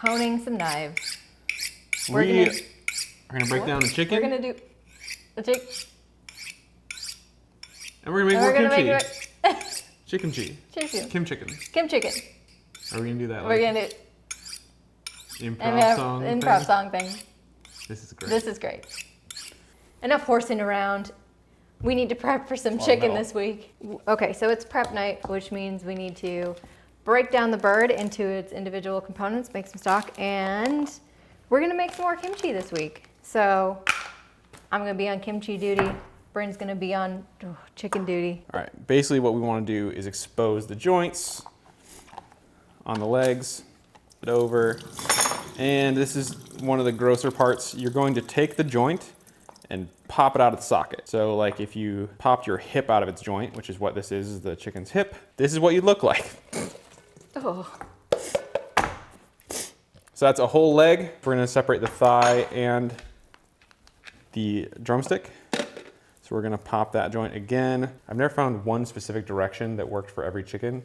honing some knives. We're gonna break down the chicken. We're gonna do the chicken. And we're gonna make more kimchi. Chicken chi. Chicken. Kim chicken. Kim chicken. Are we gonna do that? We're gonna do improv song thing. This is great. This is great. Enough horsing around. We need to prep for some chicken this week. Okay, so it's prep night, which means we need to break down the bird into its individual components, make some stock, and we're gonna make some more kimchi this week. So I'm gonna be on kimchi duty. Bryn's gonna be on chicken duty. All right, basically what we wanna do is expose the joints on the legs, it over, and this is one of the grosser parts. You're going to take the joint and pop it out of the socket. So like if you popped your hip out of its joint, which is what this is the chicken's hip, this is what you'd look like. Oh. So that's a whole leg. We're gonna separate the thigh and the drumstick. So we're gonna pop that joint again. I've never found one specific direction that worked for every chicken,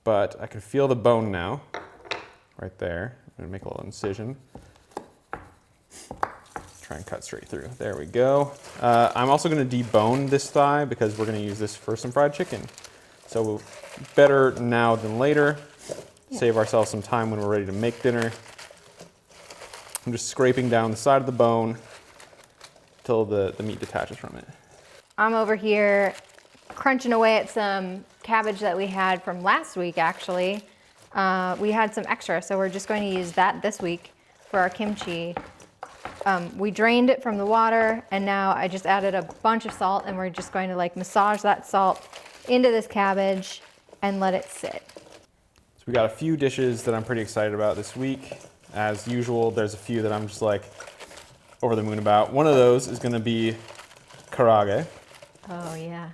but I can feel the bone now, right there. I'm gonna make a little incision. Try and cut straight through. There we go. I'm also gonna debone this thigh because we're gonna use this for some fried chicken. So better now than later. Yeah. Save ourselves some time when we're ready to make dinner. I'm just scraping down the side of the bone until the meat detaches from it. I'm over here crunching away at some cabbage that we had from last week, actually. We had some extra, so we're just going to use that this week for our kimchi. We drained it from the water, and now I just added a bunch of salt, and we're just going to like massage that salt into this cabbage and let it sit. So we got a few dishes that I'm pretty excited about this week. As usual, there's a few that I'm just like over the moon about. One of those is gonna be karaage. Oh yeah.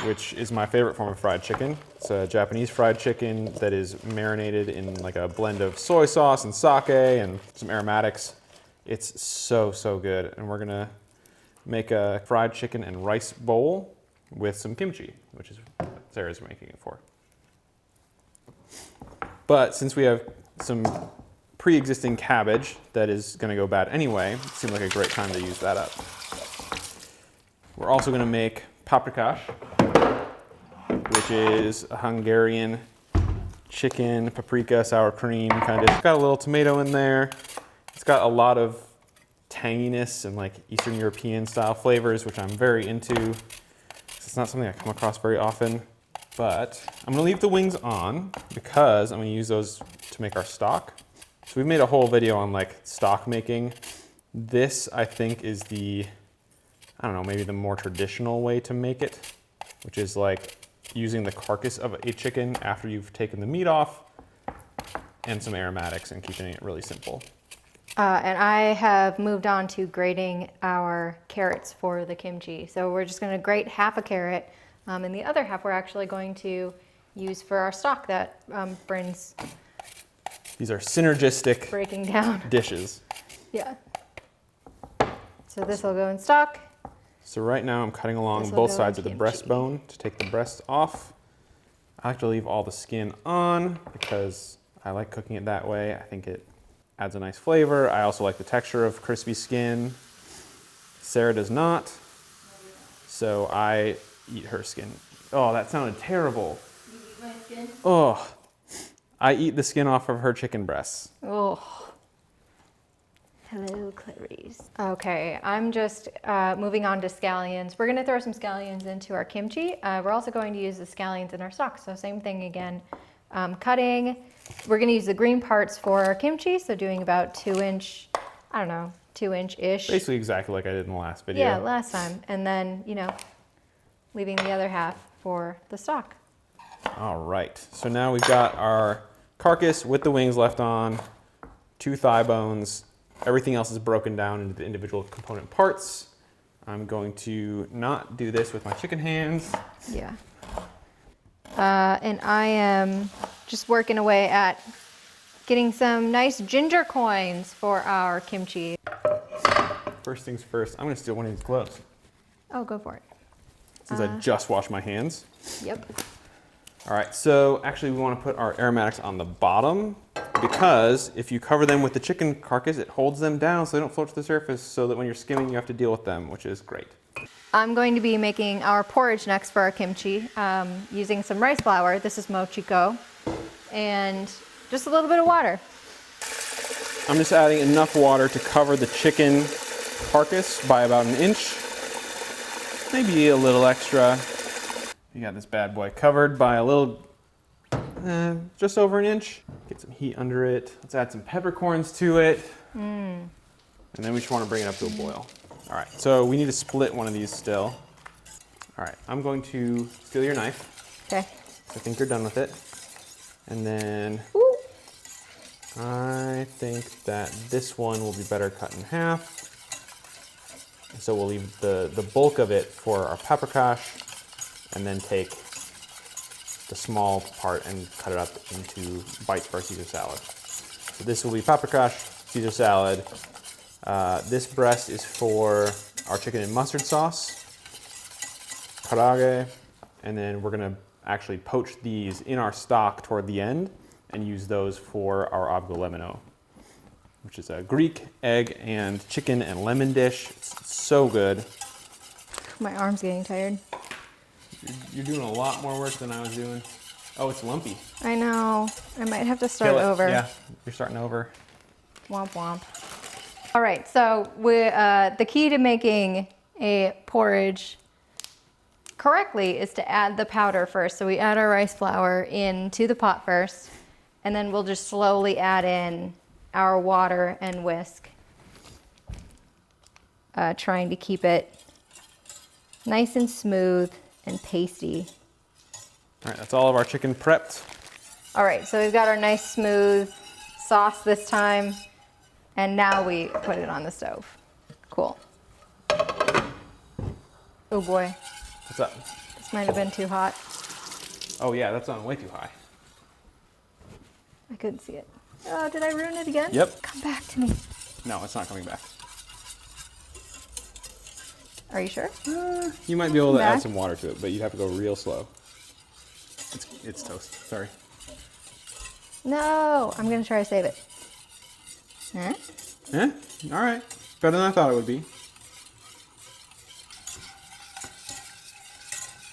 Which is my favorite form of fried chicken. It's a Japanese fried chicken that is marinated in like a blend of soy sauce and sake and some aromatics. It's so, so good. And we're gonna make a fried chicken and rice bowl with some kimchi, which is what Sarah's making it for. But since we have some pre-existing cabbage that is gonna go bad anyway, it seemed like a great time to use that up. We're also gonna make paprikash, which is a Hungarian chicken, paprika, sour cream kind of dish. It's got a little tomato in there. It's got a lot of tanginess and like Eastern European style flavors, which I'm very into. It's not something I come across very often, but I'm gonna leave the wings on because I'm gonna use those to make our stock. So we made a whole video on like stock making. This I think is the, I don't know, maybe the more traditional way to make it, which is like using the carcass of a chicken after you've taken the meat off and some aromatics and keeping it really simple. And I have moved on to grating our carrots for the kimchi. So we're just gonna grate half a carrot, and the other half we're actually going to use for our stock that Bryn's These are synergistic breaking down dishes. Yeah. So this will go in stock. So right now I'm cutting along both sides of the breastbone to take the breast off. I like to leave all the skin on because I like cooking it that way. I think it adds a nice flavor. I also like the texture of crispy skin. Sarah does not, so I eat her skin. Oh, that sounded terrible. You eat my skin? Oh, I eat the skin off of her chicken breasts. Oh. Hello, Clarice. Okay, I'm just moving on to scallions. We're gonna throw some scallions into our kimchi. We're also going to use the scallions in our stock, so same thing again. Cutting. We're gonna use the green parts for our kimchi, so doing about 2-inch, I don't know, 2-inch-ish. Basically exactly like I did in the last video. Yeah, last time. And then, you know, leaving the other half for the stock. All right, so now we've got our carcass with the wings left on, 2 thigh bones. Everything else is broken down into the individual component parts. I'm going to not do this with my chicken hands. Yeah. And I am just working away at getting some nice ginger coins for our kimchi. First things first, I'm gonna steal one of these gloves. Oh, go for it. Since I just washed my hands. Yep. All right, so actually we wanna put our aromatics on the bottom because if you cover them with the chicken carcass, it holds them down so they don't float to the surface, so that when you're skimming, you have to deal with them, which is great. I'm going to be making our porridge next for our kimchi, using some rice flour. This is mochiko, and just a little bit of water. I'm just adding enough water to cover the chicken carcass by about an inch, maybe a little extra. You got this bad boy covered by a little, just over an inch. Get some heat under it. Let's add some peppercorns to it. And then we just want to bring it up to a boil. All right, so we need to split one of these still. All right, I'm going to steal your knife. Okay. I think you're done with it. And then Ooh. I think that this one will be better cut in half. So we'll leave the bulk of it for our paprikash, and then take the small part and cut it up into bites for our Caesar salad. So this will be paprikash, Caesar salad. This breast is for our chicken and mustard sauce, karage, and then we're gonna actually poach these in our stock toward the end and use those for our abgolemino, which is a Greek egg and chicken and lemon dish. It's so good. My arm's getting tired. You're doing a lot more work than I was doing. Oh, it's lumpy. I know. I might have to start Kill it. over. Yeah, you're starting over. Womp womp. All right, so the key to making a porridge correctly is to add the powder first. So we add our rice flour into the pot first, and then we'll just slowly add in our water and whisk, trying to keep it nice and smooth and pasty. All right, that's all of our chicken prepped. All right, so we've got our nice smooth sauce this time, and now we put it on the stove. Cool. Oh boy, What's up? this might have been too hot. Oh yeah, that's on way too high. I couldn't see it. Oh, did I ruin it again? Yep. Come back to me. No, it's not coming back. Are you sure? You might be able to Back. add some water to it, but you'd have to go real slow. It's toast, sorry. No, I'm gonna try to save it. Huh? Yeah, all right. Better than I thought it would be.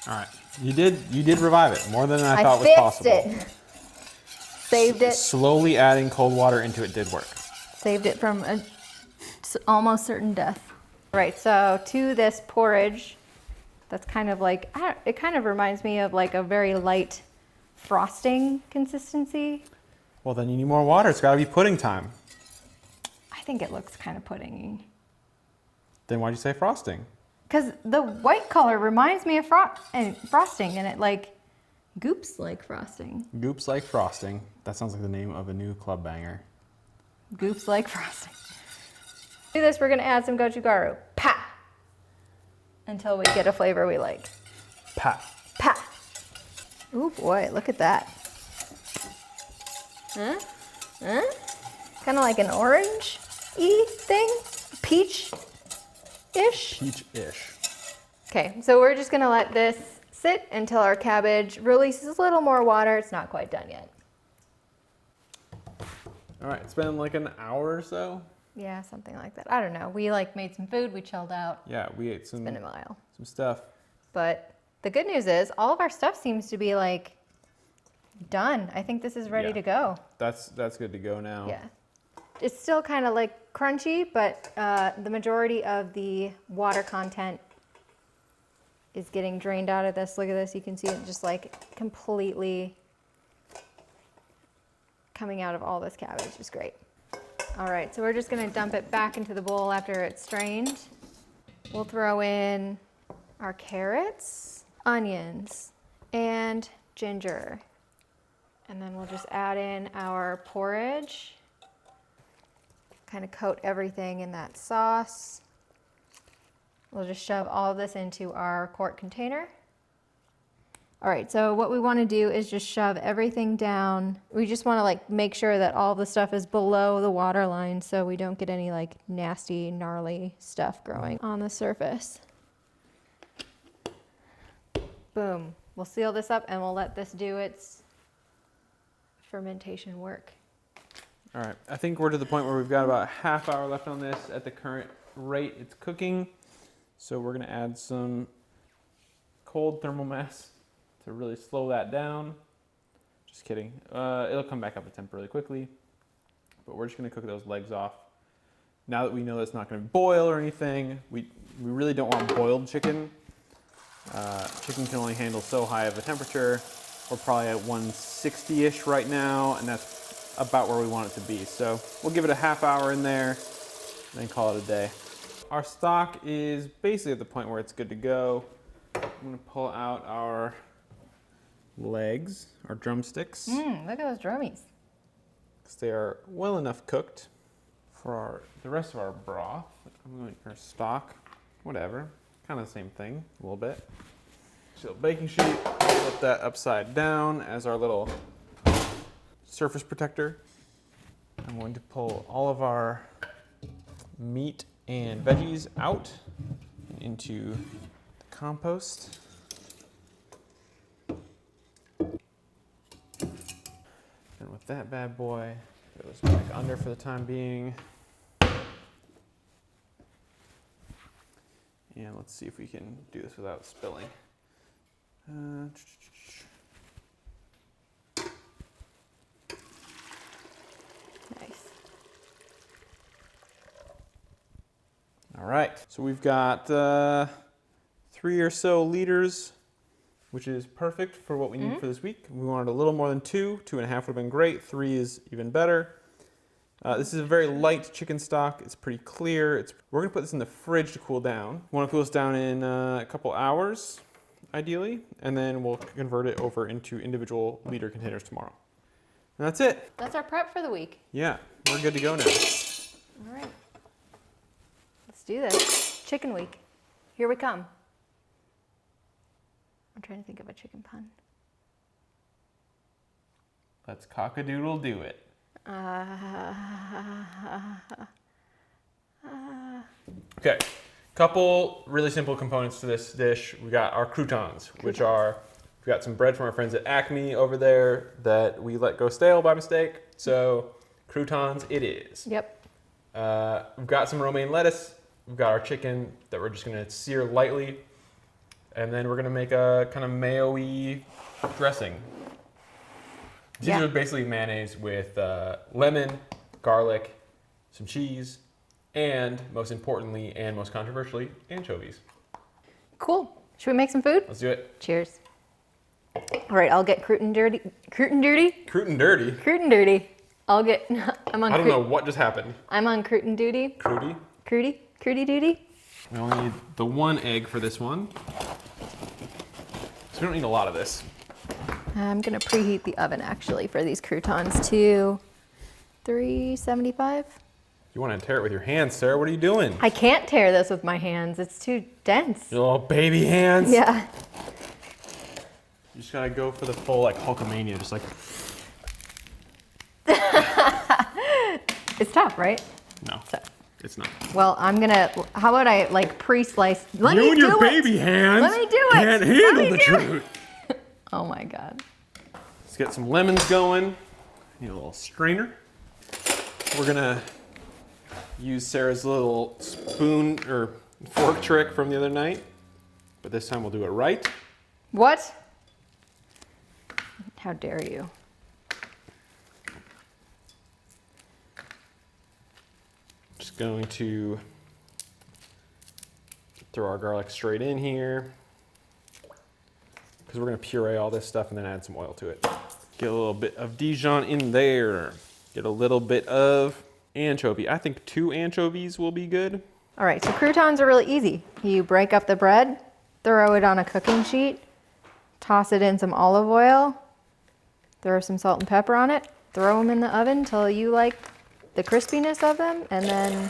All right, you did revive it more than I thought was possible. I fixed it. Saved it. Slowly adding cold water into it did work. Saved it from a almost certain death. All right, so to this porridge, that's kind of like, it kind of reminds me of like a very light frosting consistency. Well, then you need more water. It's got to be pudding time. I think it looks kind of puddingy. Then why'd you say frosting? Because the white color reminds me of frosting, and it like goops like frosting. Goops like frosting. That sounds like the name of a new club banger. Goops like frosting. To this, we're gonna add some gochugaru. Pa! Until we get a flavor we like. Pa. Pa! Ooh boy, look at that. Huh? Huh? Kind of like an orange-y thing? Peach-ish? Peach-ish. Okay, so we're just gonna let this sit until our cabbage releases a little more water. It's not quite done yet. All right, it's been like an hour or so. Yeah, something like that. I don't know. We like made some food, we chilled out. Yeah, we ate some It's been a while. stuff. But the good news is all of our stuff seems to be like done. I think this is ready Yeah. to go. That's good to go now. Yeah. It's still kind of like crunchy, but the majority of the water content is getting drained out of this. Look at this. You can see it just like completely coming out of all this cabbage. It's great. All right, so we're just gonna dump it back into the bowl after it's strained. We'll throw in our carrots, onions, and ginger. And then we'll just add in our porridge. Kind of coat everything in that sauce. We'll just shove all of this into our quart container. All right, so what we want to do is just shove everything down. We just want to like make sure that all the stuff is below the water line so we don't get any like nasty, gnarly stuff growing on the surface. Boom. We'll seal this up and we'll let this do its fermentation work. All right, I think we're to the point where we've got about a half hour left on this at the current rate it's cooking. So we're gonna add some cold thermal mass to really slow that down. Just kidding. It'll come back up to temp really quickly, but we're just gonna cook those legs off. Now that we know it's not gonna boil or anything, we really don't want boiled chicken. Chicken can only handle so high of a temperature. We're probably at 160-ish right now, and that's about where we want it to be. So we'll give it a half hour in there, and then call it a day. Our stock is basically at the point where it's good to go. I'm gonna pull out our legs, our drumsticks. Look at those drummies. Because they are well enough cooked. For the rest of our broth, I'm going to our stock, whatever, kind of the same thing, a little bit. So baking sheet, flip that upside down as our little surface protector. I'm going to pull all of our meat and veggies out and into the compost. And with that bad boy, goes back under for the time being. And let's see if we can do this without spilling. Nice. All right, so we've got 3 or so liters, which is perfect for what we need for this week. We wanted a little more than 2. 2.5 would have been great. 3 is even better. This is a very light chicken stock. It's pretty clear. We're gonna put this in the fridge to cool down. We wanna cool this down in a couple hours, ideally, and then we'll convert it over into individual liter containers tomorrow. And that's it. That's our prep for the week. Yeah, we're good to go now. All right. Let's do this. Chicken week. Here we come. I'm trying to think of a chicken pun. Let's cock-a-doodle do it. Okay, couple really simple components to this dish. We got our croutons, which are, we got some bread from our friends at Acme over there that we let go stale by mistake. So croutons it is. Yep. We've got some romaine lettuce. We've got our chicken that we're just gonna sear lightly. And then we're gonna make a kind of mayo-y dressing. These are basically mayonnaise with lemon, garlic, some cheese, and most importantly and most controversially, anchovies. Cool. Should we make some food? Let's do it. Cheers. All right, I'll get crouton dirty. Crouton dirty? Crouton dirty? Crouton dirty. I'll get, I'm on I don't know what just happened. I'm on crouton duty. Crouty? Crouty? Crouty duty? We only need the 1 egg for this one. So we don't need a lot of this. I'm gonna preheat the oven actually for these croutons to 375. You want to tear it with your hands, Sarah? What are you doing? I can't tear this with my hands. It's too dense. Your little baby hands? Yeah. You just gotta go for the full like Hulkamania, just like. It's tough, right? No, it's not. Well, I'm gonna, how about I like pre-slice? Let You me and do your it. baby hands Let me do it. can't Let handle me the do truth. Oh my God. Let's get some lemons going. Need a little strainer. We're gonna use Sarah's little spoon or fork trick from the other night, but this time we'll do it right. What? How dare you? Just going to throw our garlic straight in here because we're gonna puree all this stuff and then add some oil to it. Get a little bit of Dijon in there. Get a little bit of anchovy. I think 2 anchovies will be good. All right, so croutons are really easy. You break up the bread, throw it on a cooking sheet, toss it in some olive oil, throw some salt and pepper on it, throw them in the oven till you like the crispiness of them, and then...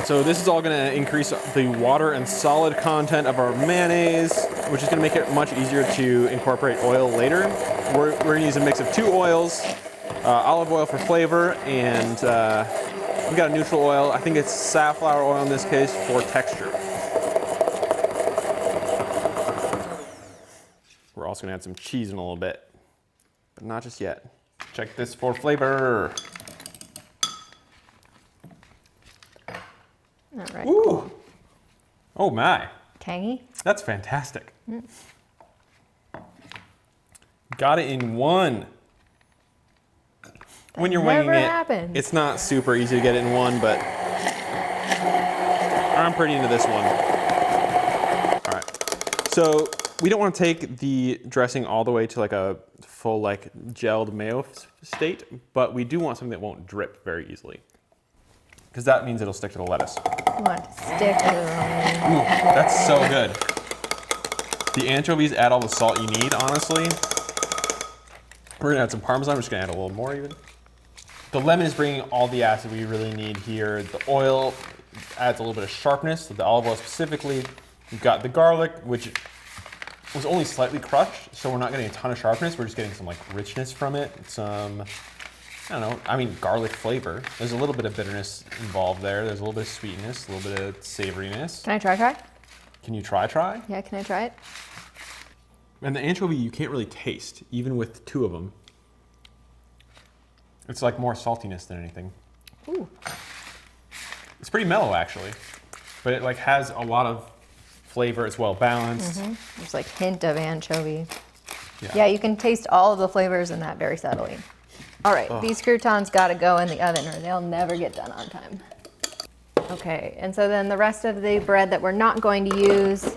So this is all gonna increase the water and solid content of our mayonnaise, which is gonna make it much easier to incorporate oil later. We're gonna use a mix of 2 oils, olive oil for flavor, and we got a neutral oil. I think it's safflower oil in this case for texture. We're also gonna add some cheese in a little bit, but not just yet. Check this for flavor. All right. Ooh. Cool. Oh my. Tangy. That's fantastic. Got it in one. When you're winging never it, happens. it's not super easy to get it in one, but I'm pretty into this one. All right. So we don't want to take the dressing all the way to like a full like gelled mayo state, but we do want something that won't drip very easily, because that means it'll stick to the lettuce. You want to stick to it. Ooh, that's so good. The anchovies add all the salt you need, honestly. We're gonna add some Parmesan. We're just gonna add a little more even. The lemon is bringing all the acid we really need here. The oil adds a little bit of sharpness, the olive oil specifically. We've got the garlic, which was only slightly crushed, so we're not getting a ton of sharpness. We're just getting some like richness from it. Some, I don't know, I mean garlic flavor. There's a little bit of bitterness involved there. There's a little bit of sweetness, a little bit of savoriness. Can I try? Can you try? Yeah, can I try it? And the anchovy you can't really taste, even with two of them. It's like more saltiness than anything. Ooh. It's pretty mellow actually, but it like has a lot of flavor. It's well balanced. There's like hint of anchovy. Yeah, you can taste all of the flavors in that very subtly. All right, these croutons gotta go in the oven or they'll never get done on time. Okay, and so then the rest of the bread that we're not going to use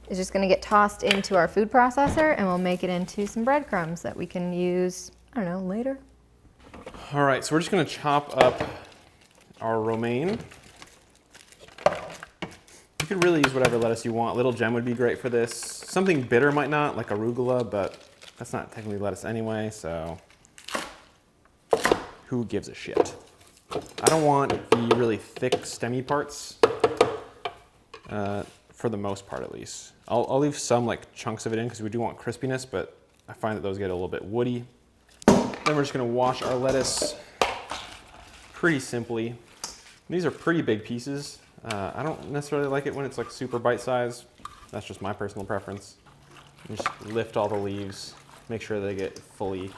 is just gonna get tossed into our food processor and we'll make it into some breadcrumbs that we can use, I don't know, later. All right, so we're just gonna chop up our romaine. You could really use whatever lettuce you want. Little gem would be great for this. Something bitter might not, like arugula, but that's not technically lettuce anyway, so who gives a shit? I don't want the really thick stemmy parts, for the most part at least. I'll leave some like chunks of it in because we do want crispiness, but I find that those get a little bit woody. Then we're just gonna wash our lettuce pretty simply. These are pretty big pieces. I don't necessarily like it when it's like super bite size. That's just my personal preference. You just lift all the leaves, make sure they get fully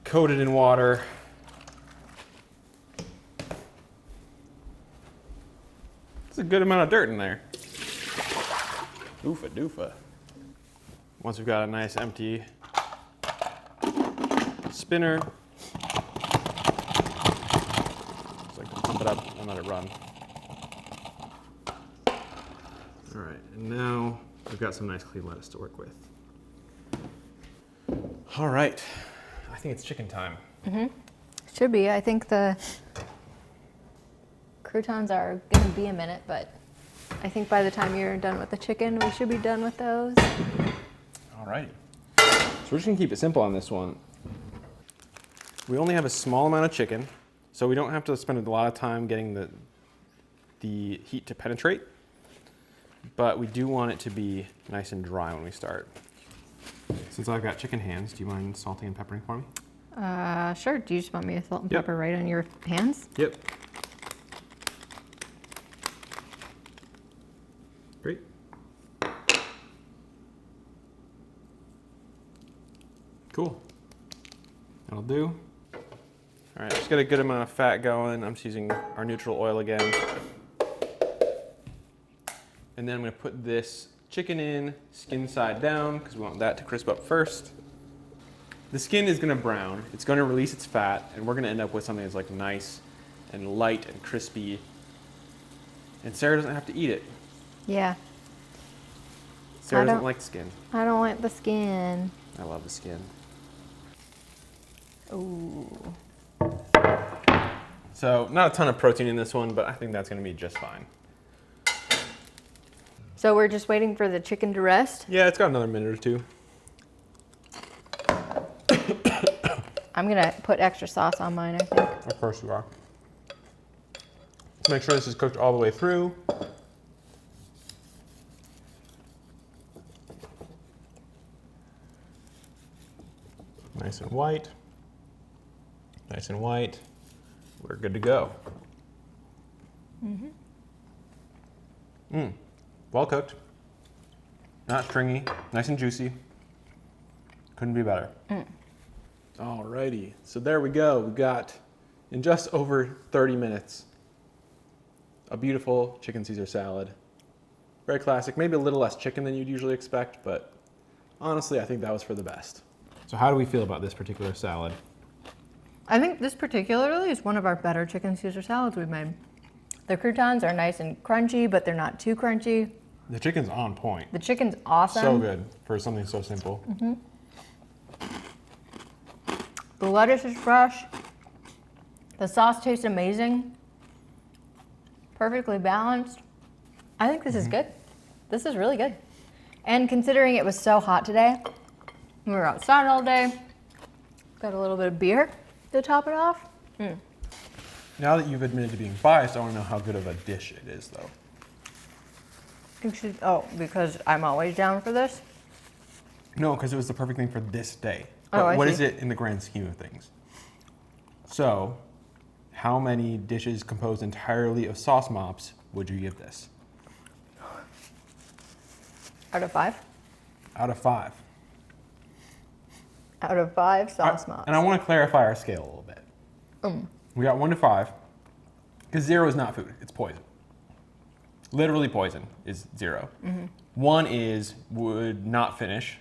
coated in water. There's a good amount of dirt in there. Oofa doofa. Once we've got a nice empty spinner, just like to pump it up and let it run. All right, and now we've got some nice clean lettuce to work with. All right, I think it's chicken time. Should be. I think the croutons are gonna be a minute, but I think by the time you're done with the chicken, we should be done with those. All right, so we're just gonna keep it simple on this one. We only have a small amount of chicken, so we don't have to spend a lot of time getting the heat to penetrate, but we do want it to be nice and dry when we start. Since I've got chicken hands, do you mind salting and peppering for me? Sure. Do you just want me to salt and Yep. pepper right on your hands? Yep. Great. Cool. That'll do. All right, just got a good amount of fat going. I'm just using our neutral oil again. And then I'm gonna put this chicken in, skin side down, because we want that to crisp up first. The skin is gonna brown, it's gonna release its fat, and we're gonna end up with something that's like nice and light and crispy. And Sarah doesn't have to eat it. Yeah. Sarah I doesn't don't- like the skin. I don't like the skin. I love the skin. Ooh. So not a ton of protein in this one, but I think that's gonna be just fine. So we're just waiting for the chicken to rest. Yeah, it's got another minute or two. I'm gonna put extra sauce on mine, I think. Of course you are. Let's make sure this is cooked all the way through. Nice and white. Nice and white. We're good to go. Well cooked. Not stringy. Nice and juicy. Couldn't be better. Alrighty, so there we go. We got, in just over 30 minutes, a beautiful chicken Caesar salad. Very classic, maybe a little less chicken than you'd usually expect, but honestly, I think that was for the best. So how do we feel about this particular salad? I think this particularly is one of our better chicken Caesar salads we've made. The croutons are nice and crunchy, but they're not too crunchy. The chicken's on point. The chicken's awesome. So good for something so simple. Mm-hmm. The lettuce is fresh. The sauce tastes amazing. Perfectly balanced. I think this is good. This is really good. And considering it was so hot today, we were outside all day, got a little bit of beer to top it off. Now that you've admitted to being biased, I want to know how good of a dish it is, though. Because I'm always down for this? No, because it was the perfect thing for this day. Oh, I What see. is it in the grand scheme of things? So, how many dishes composed entirely of sauce mops would you give this? Out of 5? Out of 5. Out of 5 sauce mops. And I want to clarify our scale a little bit. We got 1 to 5, because 0 is not food, it's poison. Literally poison is 0. 1 is would not finish.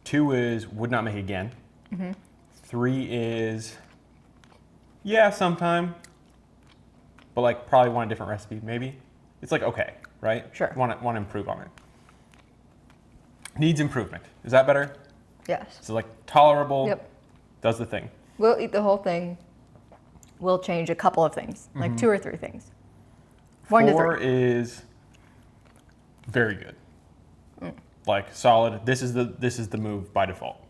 2 is would not make again. 3 is, yeah, sometime, but like probably want a different recipe, maybe. It's like okay, right? Sure. Want to improve on it. Needs improvement. Is that better? Yes. So like tolerable. Yep. Does the thing. We'll eat the whole thing. We'll change a couple of things, like 2 or 3 things. 1 to 3. 4 is very good. Like solid. This is the move by default,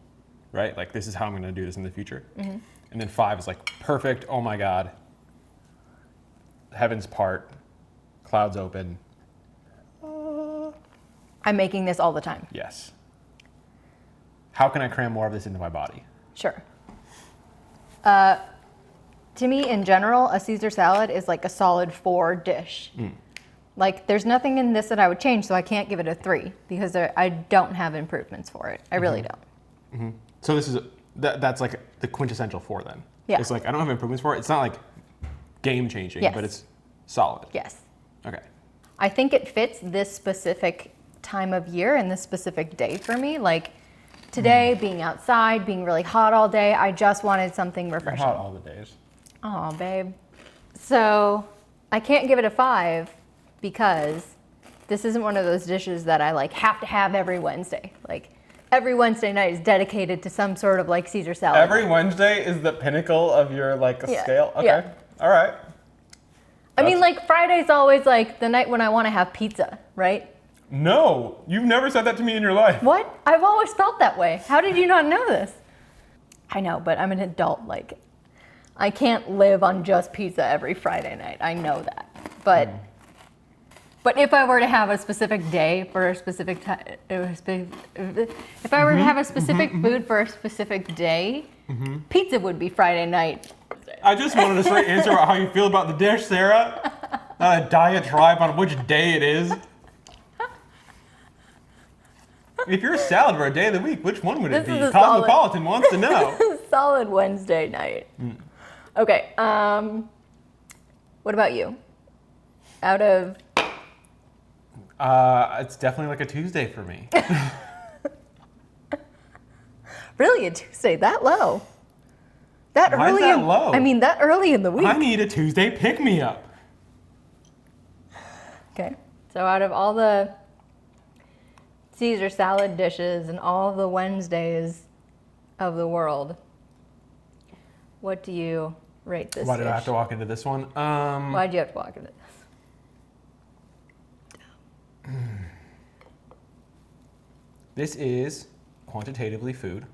right? Like this is how I'm going to do this in the future. And then 5 is like perfect. Oh my God. Heavens part. Clouds open. I'm making this all the time. Yes. How can I cram more of this into my body? Sure. To me, in general, a Caesar salad is like a solid 4 dish. Like, there's nothing in this that I would change, so I can't give it a 3 because I don't have improvements for it. I really don't. So this is that's like the quintessential 4 then. Yeah. It's like I don't have improvements for it. It's not like game changing, Yes. but it's solid. Yes. Okay. I think it fits this specific time of year and this specific day for me. Like today, being outside, being really hot all day, I just wanted something You're refreshing. hot all the days. Oh, babe. So I can't give it a 5 because this isn't one of those dishes that I like have to have every Wednesday. Like every Wednesday night is dedicated to some sort of like Caesar salad. Every Wednesday is the pinnacle of your like Yeah. scale. Okay. Yeah. All right. I mean, like Friday's always like the night when I want to have pizza, right? No, you've never said that to me in your life. What? I've always felt that way. How did you not know this? I know, but I'm an adult. Like, I can't live on just pizza every Friday night. I know that. But if I were to have a specific day for a specific time, if I were to have a specific food for a specific day, pizza would be Friday night. I just wanted a straight answer about how you feel about the dish, Sarah. Not a diatribe on which day it is. If you're a salad for a day of the week, which one would it This be? is a solid- Cosmopolitan wants to know. Solid Wednesday night. Okay. What about you? Out of It's definitely like a Tuesday for me. really a Tuesday that low? That Why is early? that low? I mean, that early in the week. I need a Tuesday pick-me-up. Okay. So out of all the Caesar salad dishes and all the Wednesdays of the world, what do you rate this Why did I dish? have to walk into this one? Why'd you have to walk into this? This is quantitatively food.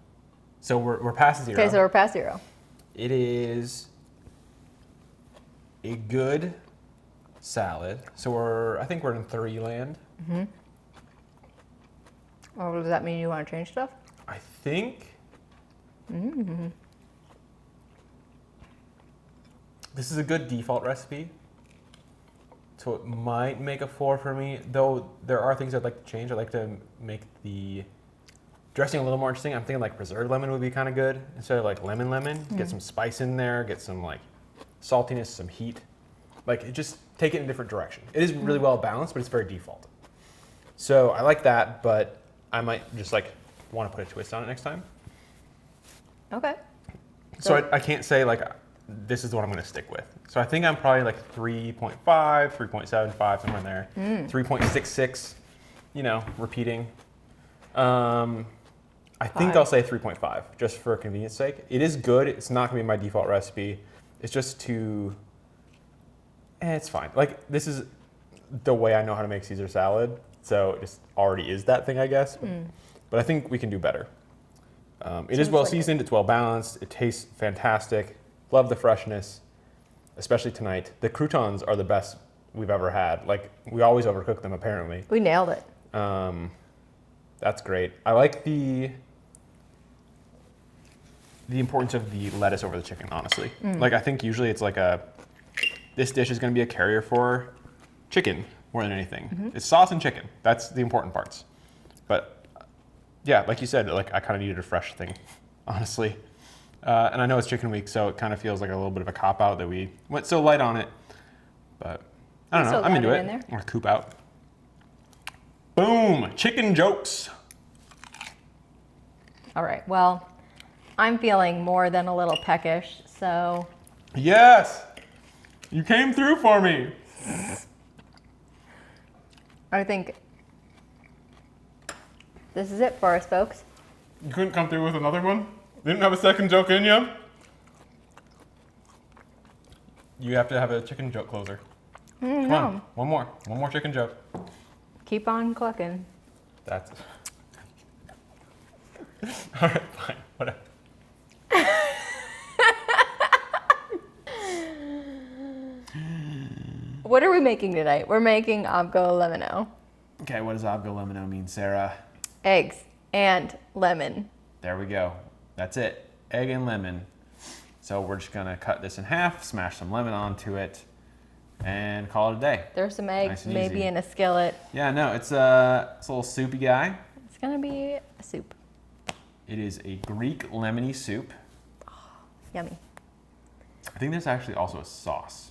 So we're past 0. Okay, so we're past 0. It is a good salad. So I think we're in 3 land. Or does that mean you want to change stuff? I think. This is a good default recipe. So it might make a 4 for me, though there are things I'd like to change. I'd like to make the dressing a little more interesting, I'm thinking like preserved lemon would be kind of good instead of like lemon. Get some spice in there, get some like saltiness, some heat. Like just take it in a different direction. It is really well balanced, but it's very default. So I like that, but I might just like want to put a twist on it next time. Okay. So I can't say like this is the one I'm going to stick with. So I think I'm probably like 3.5, 3.75, somewhere in there. 3.66, you know, repeating. I think I'll say 3.5 just for convenience sake. It is good. It's not going to be my default recipe. It's just too, it's fine. Like this is the way I know how to make Caesar salad. So it just already is that thing, I guess. But I think we can do better. It is well seasoned. It's well balanced. It tastes fantastic. Love the freshness, especially tonight. The croutons are the best we've ever had. Like we always overcook them apparently. We nailed it. That's great. I like the importance of the lettuce over the chicken, honestly. Like I think usually it's like this dish is gonna be a carrier for chicken more than anything. It's sauce and chicken. That's the important parts. But yeah, like you said, like I kind of needed a fresh thing, honestly. And I know it's chicken week, so it kind of feels like a little bit of a cop-out that we went so light on it. But I don't know, I'm into it. Or coop out. Boom, chicken jokes. All right, well, I'm feeling more than a little peckish, so. Yes, you came through for me. I think this is it for us, folks. You couldn't come through with another one? Didn't have a second joke in you? You have to have a chicken joke closer. Come on, one more chicken joke. Keep on clucking. That's it. All right, fine, whatever. What are we making tonight? We're making avgo lemino. Okay, what does avgo lemino mean, Sarah? Eggs and lemon. There we go. That's it. Egg and lemon. So we're just gonna cut this in half, smash some lemon onto it, and call it a day. There's some eggs, Nice and maybe easy. in a skillet. Yeah, no, it's a little soupy guy. It's gonna be a soup. It is a Greek lemony soup. Yummy. I think there's actually also a sauce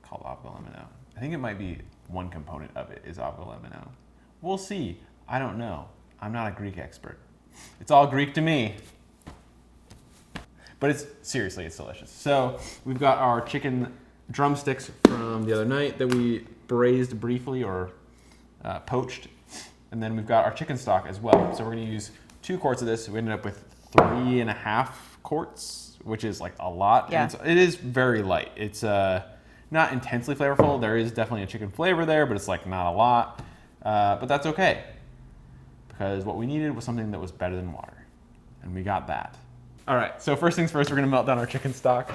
called avgo lemino. I think it might be one component of it is avgo lemino. We'll see. I don't know. I'm not a Greek expert. It's all Greek to me. But seriously, it's delicious. So we've got our chicken drumsticks from the other night that we braised briefly or poached. And then we've got our chicken stock as well. So we're gonna use 2 quarts of this. We ended up with 3.5 quarts, which is like a lot. Yeah. And it is very light. It's not intensely flavorful. There is definitely a chicken flavor there, but it's like not a lot. But that's okay. Because what we needed was something that was better than water. And we got that. All right, so first things first, we're gonna melt down our chicken stock.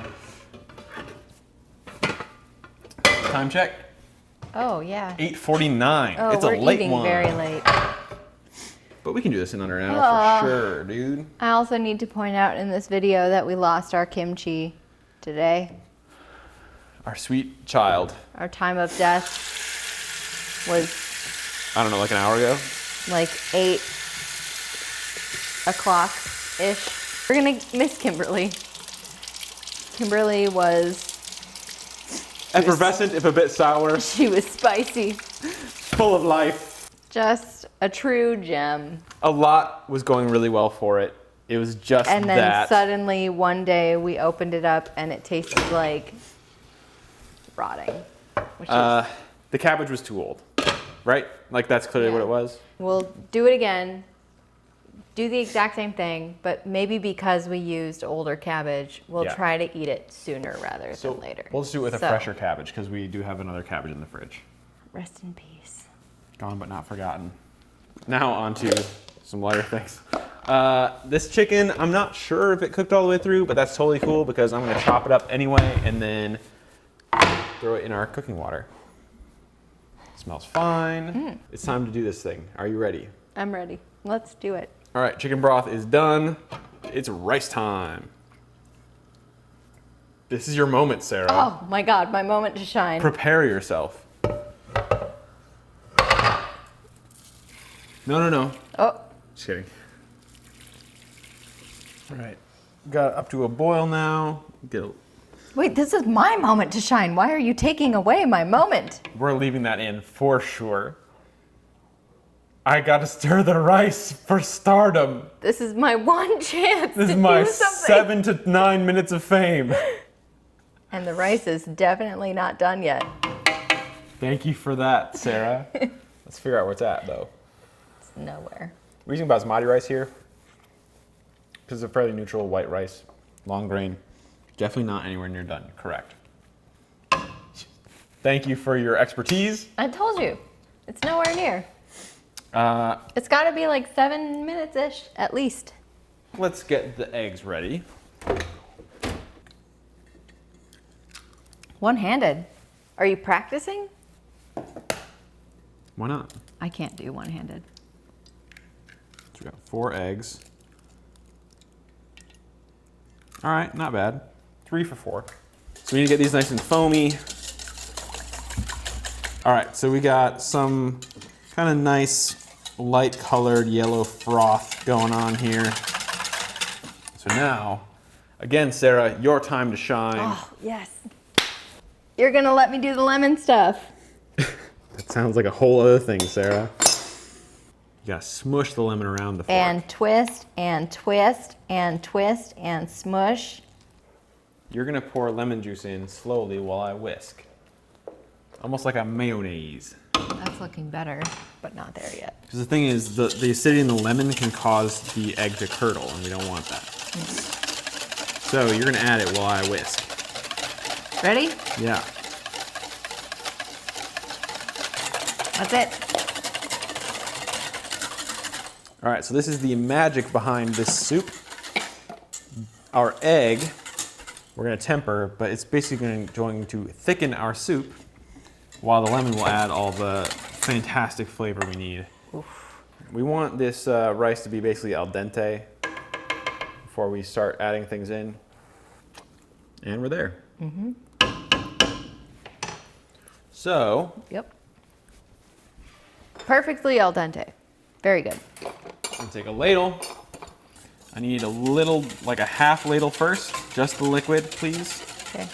Time check. Oh, yeah. 8:49. Oh, it's a we're late eating one. very late. But we can do this in under an hour for sure, dude. I also need to point out in this video that we lost our Kimchi today. Our sweet child. Our time of death was I don't know, like an hour ago? like 8 o'clock-ish. We're gonna miss Kimberly. Kimberly was... Effervescent, if a bit sour. She was spicy. Full of life. Just a true gem. A lot was going really well for it. It was just And then that. suddenly one day we opened it up and it tasted like rotting. Which is, The cabbage was too old, right? Like that's clearly what it was. we'll do it again. Do the exact same thing, but maybe because we used older cabbage, we'll try to eat it sooner rather than later. We'll just do it with a fresher cabbage because we do have another cabbage in the fridge. Rest in peace. Gone but not forgotten. Now on to some lighter things. This chicken, I'm not sure if it cooked all the way through, but that's totally cool because I'm gonna chop it up anyway and then throw it in our cooking water. It smells fine. It's time to do this thing. Are you ready? I'm ready. Let's do it. All right, chicken broth is done. It's rice time. This is your moment, Sarah. Oh my God, my moment to shine. Prepare yourself. No. Oh, Just kidding. All right, got it up to a boil now. Wait, this is my moment to shine. Why are you taking away my moment? We're leaving that in for sure. I gotta stir the rice for stardom. This is my one chance This to is my do something. 7 to 9 minutes of fame. And the rice is definitely not done yet. Thank you for that, Sarah. Let's figure out where it's at, though. It's nowhere. We're using basmati rice here because it's a fairly neutral white rice, long grain. Definitely not anywhere near done. Correct. Thank you for your expertise. I told you, it's nowhere near. It's got to be like 7 minutes-ish, at least. Let's get the eggs ready. One-handed. Are you practicing? Why not? I can't do one-handed. So we got 4 eggs. All right, not bad. 3 for 4. So we need to get these nice and foamy. All right, so we got some kind of nice light colored yellow froth going on here. So now, again, Sarah, your time to shine. Oh, yes. You're going to let me do the lemon stuff. That sounds like a whole other thing, Sarah. You gotta smush the lemon around the fork. And twist, and twist, and twist, and smush. You're gonna pour lemon juice in slowly while I whisk. Almost like a mayonnaise. That's looking better, but not there yet. Because the thing is, the acidity in the lemon can cause the egg to curdle, and we don't want that. So you're gonna add it while I whisk. Ready? Yeah. That's it. All right, so this is the magic behind this soup. Our egg, we're gonna temper, but it's basically going to thicken our soup, while the lemon will add all the fantastic flavor we need. Oof. We want this rice to be basically al dente before we start adding things in. And we're there. Mm-hmm. So. Yep. Perfectly al dente. Very good. I'm gonna take a ladle. I need a little, like a half ladle first, just the liquid, please. Okay.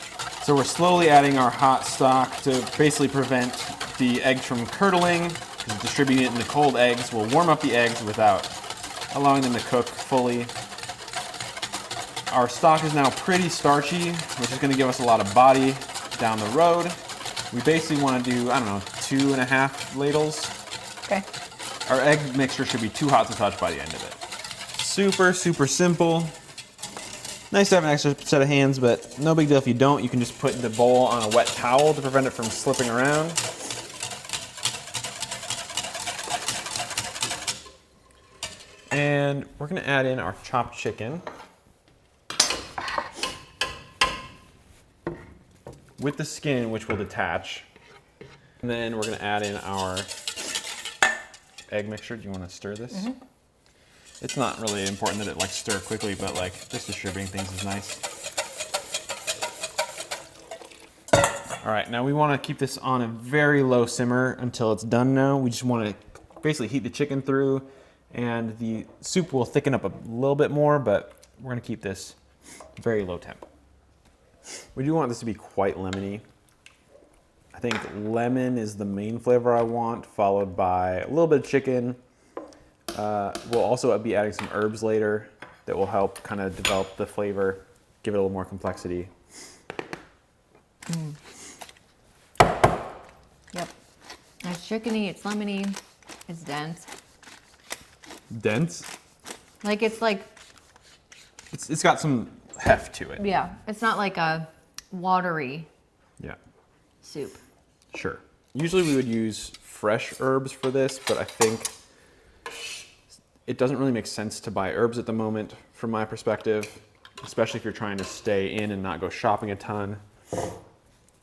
So we're slowly adding our hot stock to basically prevent the eggs from curdling, because distributing it in the cold eggs will warm up the eggs without allowing them to cook fully. Our stock is now pretty starchy, which is going to give us a lot of body down the road. We basically want to do, 2.5 ladles. Okay. Our egg mixture should be too hot to touch by the end of it. Super, super simple. Nice to have an extra set of hands, but no big deal if you don't. You can just put the bowl on a wet towel to prevent it from slipping around. And we're gonna add in our chopped chicken with the skin, which will detach. And then we're gonna add in our egg mixture. Do you wanna stir this? Mm-hmm. It's not really important that it stir quickly, but just distributing things is nice. All right, now we want to keep this on a very low simmer until it's done now. We just want to basically heat the chicken through, and the soup will thicken up a little bit more, but we're going to keep this very low temp. We do want this to be quite lemony. I think lemon is the main flavor I want, followed by a little bit of chicken. We'll also be adding some herbs later that will help kind of develop the flavor, give it a little more complexity. Mm. Yep. It's chickeny, it's lemony, it's dense. Dense? It's got some heft to it. Yeah, it's not like a watery soup. Sure. Usually we would use fresh herbs for this, but I think it doesn't really make sense to buy herbs at the moment, from my perspective, especially if you're trying to stay in and not go shopping a ton.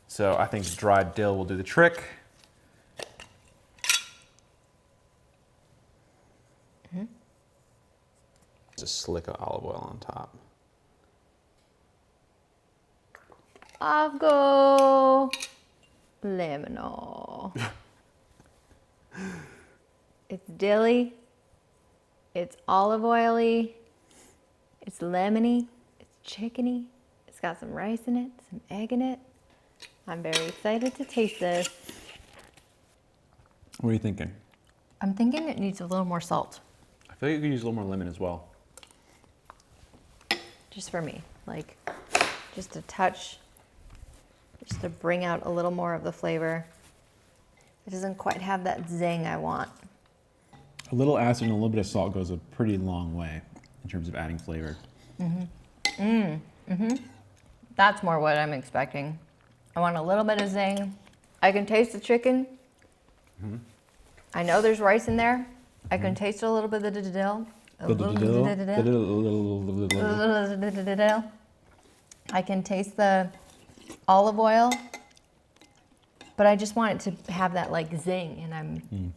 So I think dried dill will do the trick. Mm-hmm. Just slick of olive oil on top. Avgo lemon. It's dilly. It's olive oily. It's lemony, it's chickeny, it's got some rice in it, some egg in it. I'm very excited to taste this. What are you thinking? I'm thinking it needs a little more salt, I feel like you could use a little more lemon as well. just for me. Like, just a touch, just to bring out a little more of the flavor. It doesn't quite have that zing I want. A little acid and a little bit of salt goes a pretty long way in terms of adding flavor. That's more what I'm expecting. I want a little bit of zing. I can taste the chicken. I know there's rice in there. I can taste a little bit of the dill. I can taste the olive oil, but I just want it to have that like zing, and I'm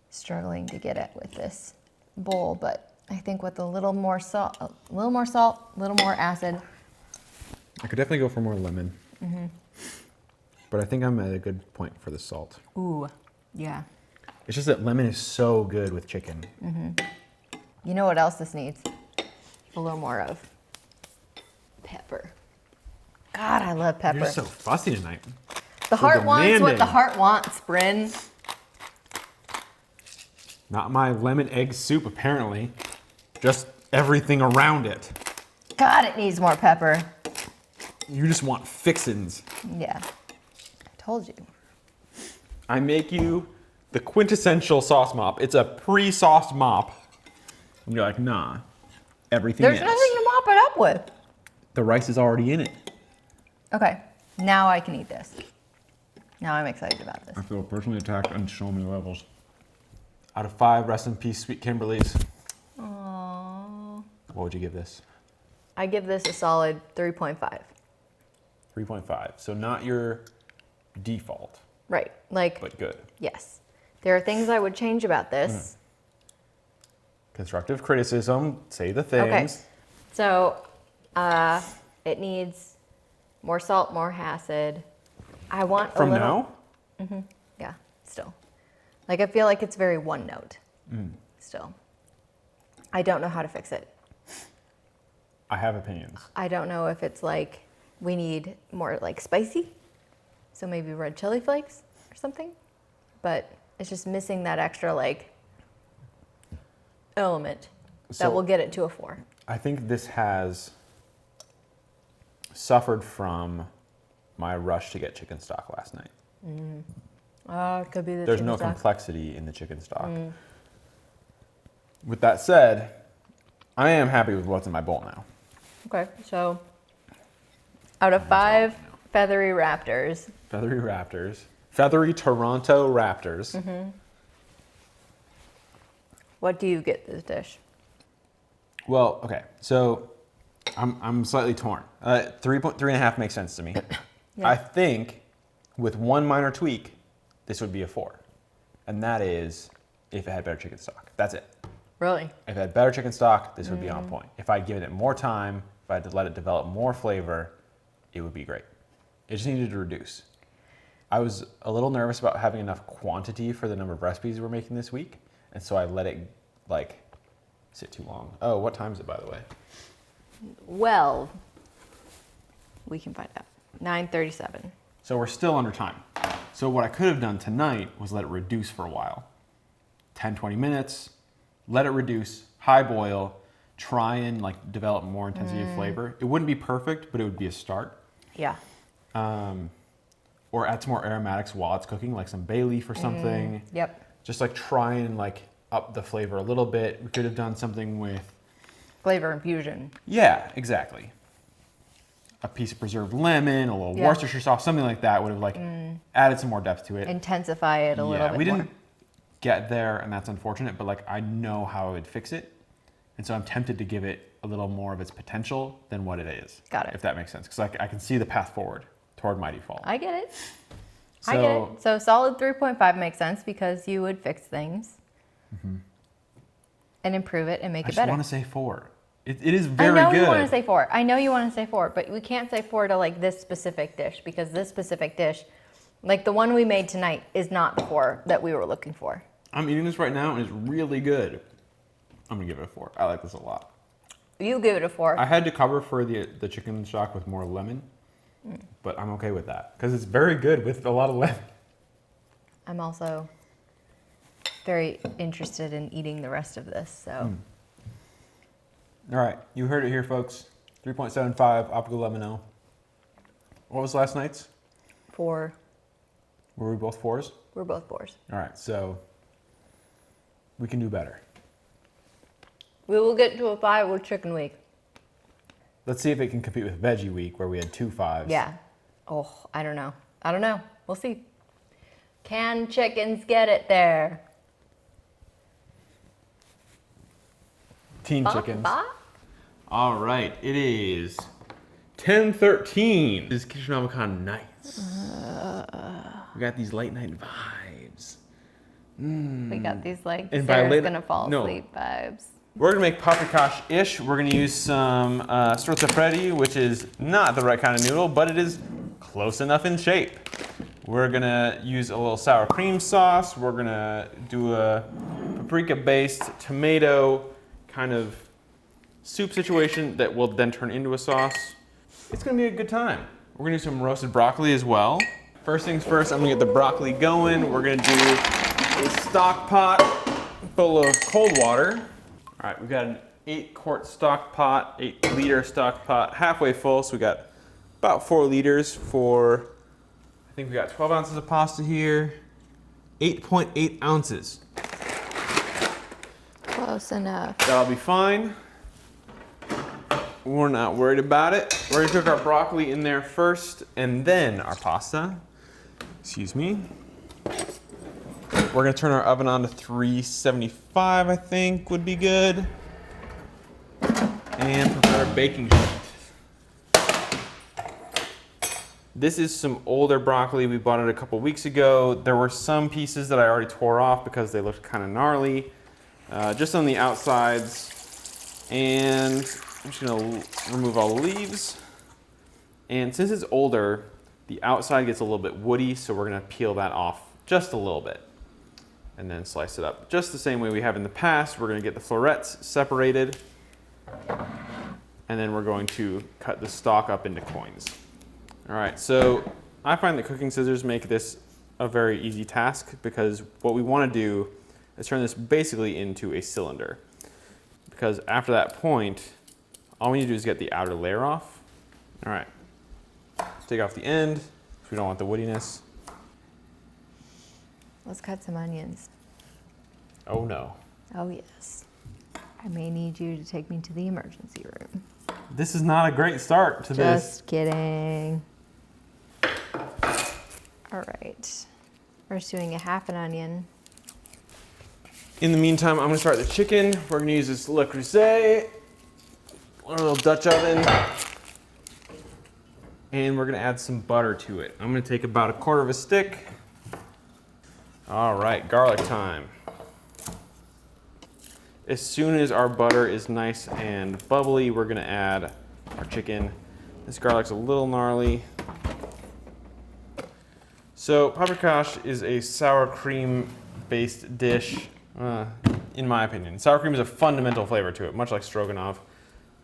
struggling to get it with this bowl. But I think with a little more salt, a little more acid. I could definitely go for more lemon. But I think I'm at a good point for the salt. Ooh, yeah. It's just that lemon is so good with chicken. You know what else this needs? A little more of pepper. God, I love pepper. You're just so fussy tonight. The heart wants what demanding. the heart wants, Bryn. Not my lemon egg soup, apparently. Just everything around it. God, it needs more pepper. You just want fixins. Yeah, I told you. I make you the quintessential sauce mop. It's a pre-sauced mop. And you're like, nah, everything There's is. nothing to mop it up with. The rice is already in it. Okay, now I can eat this. Now I'm excited about this. I feel personally attacked on so many levels. Out of 5, rest in peace, sweet Kimberly's. Aww. What would you give this? I give this a solid 3.5. 3.5. So not your default, Right, like, but good. yes. There are things I would change about this. Constructive criticism, say the things. Okay, so it needs more salt, more acid. I want From a little. now? Yeah, still. Like, I feel like it's very one note. Still. I don't know how to fix it. I have opinions. I don't know if it's like we need more like spicy, so maybe red chili flakes or something, but it's just missing that extra like element So- that will get it to a 4. I think this has suffered from my rush to get chicken stock last night. Oh, it could be the There's chicken no stock. complexity in the chicken stock. With that said, I am happy with what's in my bowl now. Okay, so out of 5 feathery raptors, Feathery Raptors. Feathery Toronto Raptors. what do you get this dish? Well, okay, so I'm slightly torn. 3.5 makes sense to me. Yeah. I think with one minor tweak, this would be a 4. And that is if it had better chicken stock. That's it. Really? If it had better chicken stock, this would be on point. If I'd given it more time, if I had to let it develop more flavor, it would be great. It just needed to reduce. I was a little nervous about having enough quantity for the number of recipes we're making this week, and so I let it like sit too long. Oh, what time is it, by the way? Well, we can find out. 9:37. So we're still under time. So what I could have done tonight was let it reduce for a while. 10, 20 minutes, let it reduce, high boil, try and like develop more intensity of flavor. It wouldn't be perfect, but it would be a start. Yeah. Or add some more aromatics while it's cooking, like some bay leaf or something. Yep. Just like try and like up the flavor a little bit. We could have done something with, Flavor infusion. yeah, exactly. A piece of preserved lemon, a little Yeah. Worcestershire sauce, something like that would have like added some more depth to it. Intensify it a little bit we more. didn't get there, and that's unfortunate, but like I know how I would fix it. And so I'm tempted to give it a little more of its potential than what it is. Got it. If that makes sense. Because like I can see the path forward toward my default. I get it. I get it. So solid 3.5 makes sense because you would fix things and improve it and make I it just better. want to say 4. It is I very know good. you want to say 4. I know you want to say 4, but we can't say 4 to like this specific dish because this specific dish, like the one we made tonight, is not the 4 that we were looking for. I'm eating this right now, and it's really good. I'm gonna give it a 4. I like this a lot. You give it a 4. I had to cover for the chicken stock with more lemon, but I'm okay with that because it's very good with a lot of lemon. I'm also very interested in eating the rest of this, so. All right, you heard it here, folks. 3.75 Optical Lemon. What was last night's? 4. Were we both 4s? We're both 4s. All right, so we can do better. We will get to a 5 with Chicken Week. Let's see if it can compete with Veggie Week, where we had 2 5s. Yeah. Oh, I don't know. I don't know. We'll see. Can chickens get it there? Teen chickens. Ba? All right, it is 10:13. This is Kitchenomicon nights. We got these late night vibes. We got these like And by Sarah's late- gonna fall no. asleep vibes. We're gonna make paprikash-ish. We're gonna use some strozza which is not the right kind of noodle, but it is close enough in shape. We're gonna use a little sour cream sauce. We're gonna do a paprika-based tomato kind of soup situation that will then turn into a sauce. It's gonna be a good time. We're gonna do some roasted broccoli as well. First things first, I'm gonna get the broccoli going. We're gonna do a stock pot full of cold water. All right, we've got an 8-quart stock pot, 8-liter stock pot, halfway full. So we got about 4 liters for, I think we got 12 ounces of pasta here, 8.8 ounces. Close enough. That'll be fine. We're not worried about it. We're gonna cook our broccoli in there first and then our pasta. Excuse me. We're gonna turn our oven on to 375, I think would be good. And prepare a baking sheet. This is some older broccoli. We bought it a couple weeks ago. There were some pieces that I already tore off because they looked kind of gnarly. Just on the outsides. And I'm just gonna remove all the leaves. And since it's older, the outside gets a little bit woody, so we're gonna peel that off just a little bit. And then slice it up just the same way we have in the past. We're gonna get the florets separated. And then we're going to cut the stalk up into coins. All right, so I find that cooking scissors make this a very easy task because what we wanna do is turn this basically into a cylinder. Because after that point, all we need to do is get the outer layer off. All right, take off the end, because we don't want the woodiness. Let's cut some onions. Oh no. Oh yes. I may need you to take me to the emergency room. This is not a great start to this. Just kidding. All right. We're just doing a half an onion. In the meantime, I'm gonna start the chicken. We're gonna use this Le Creuset, a little Dutch oven. And we're gonna add some butter to it. I'm gonna take about 1/4 of a stick. All right, garlic time. As soon as our butter is nice and bubbly, we're gonna add our chicken. This garlic's a little gnarly. So paprikash is a sour cream based dish, in my opinion. Sour cream is a fundamental flavor to it, much like stroganoff.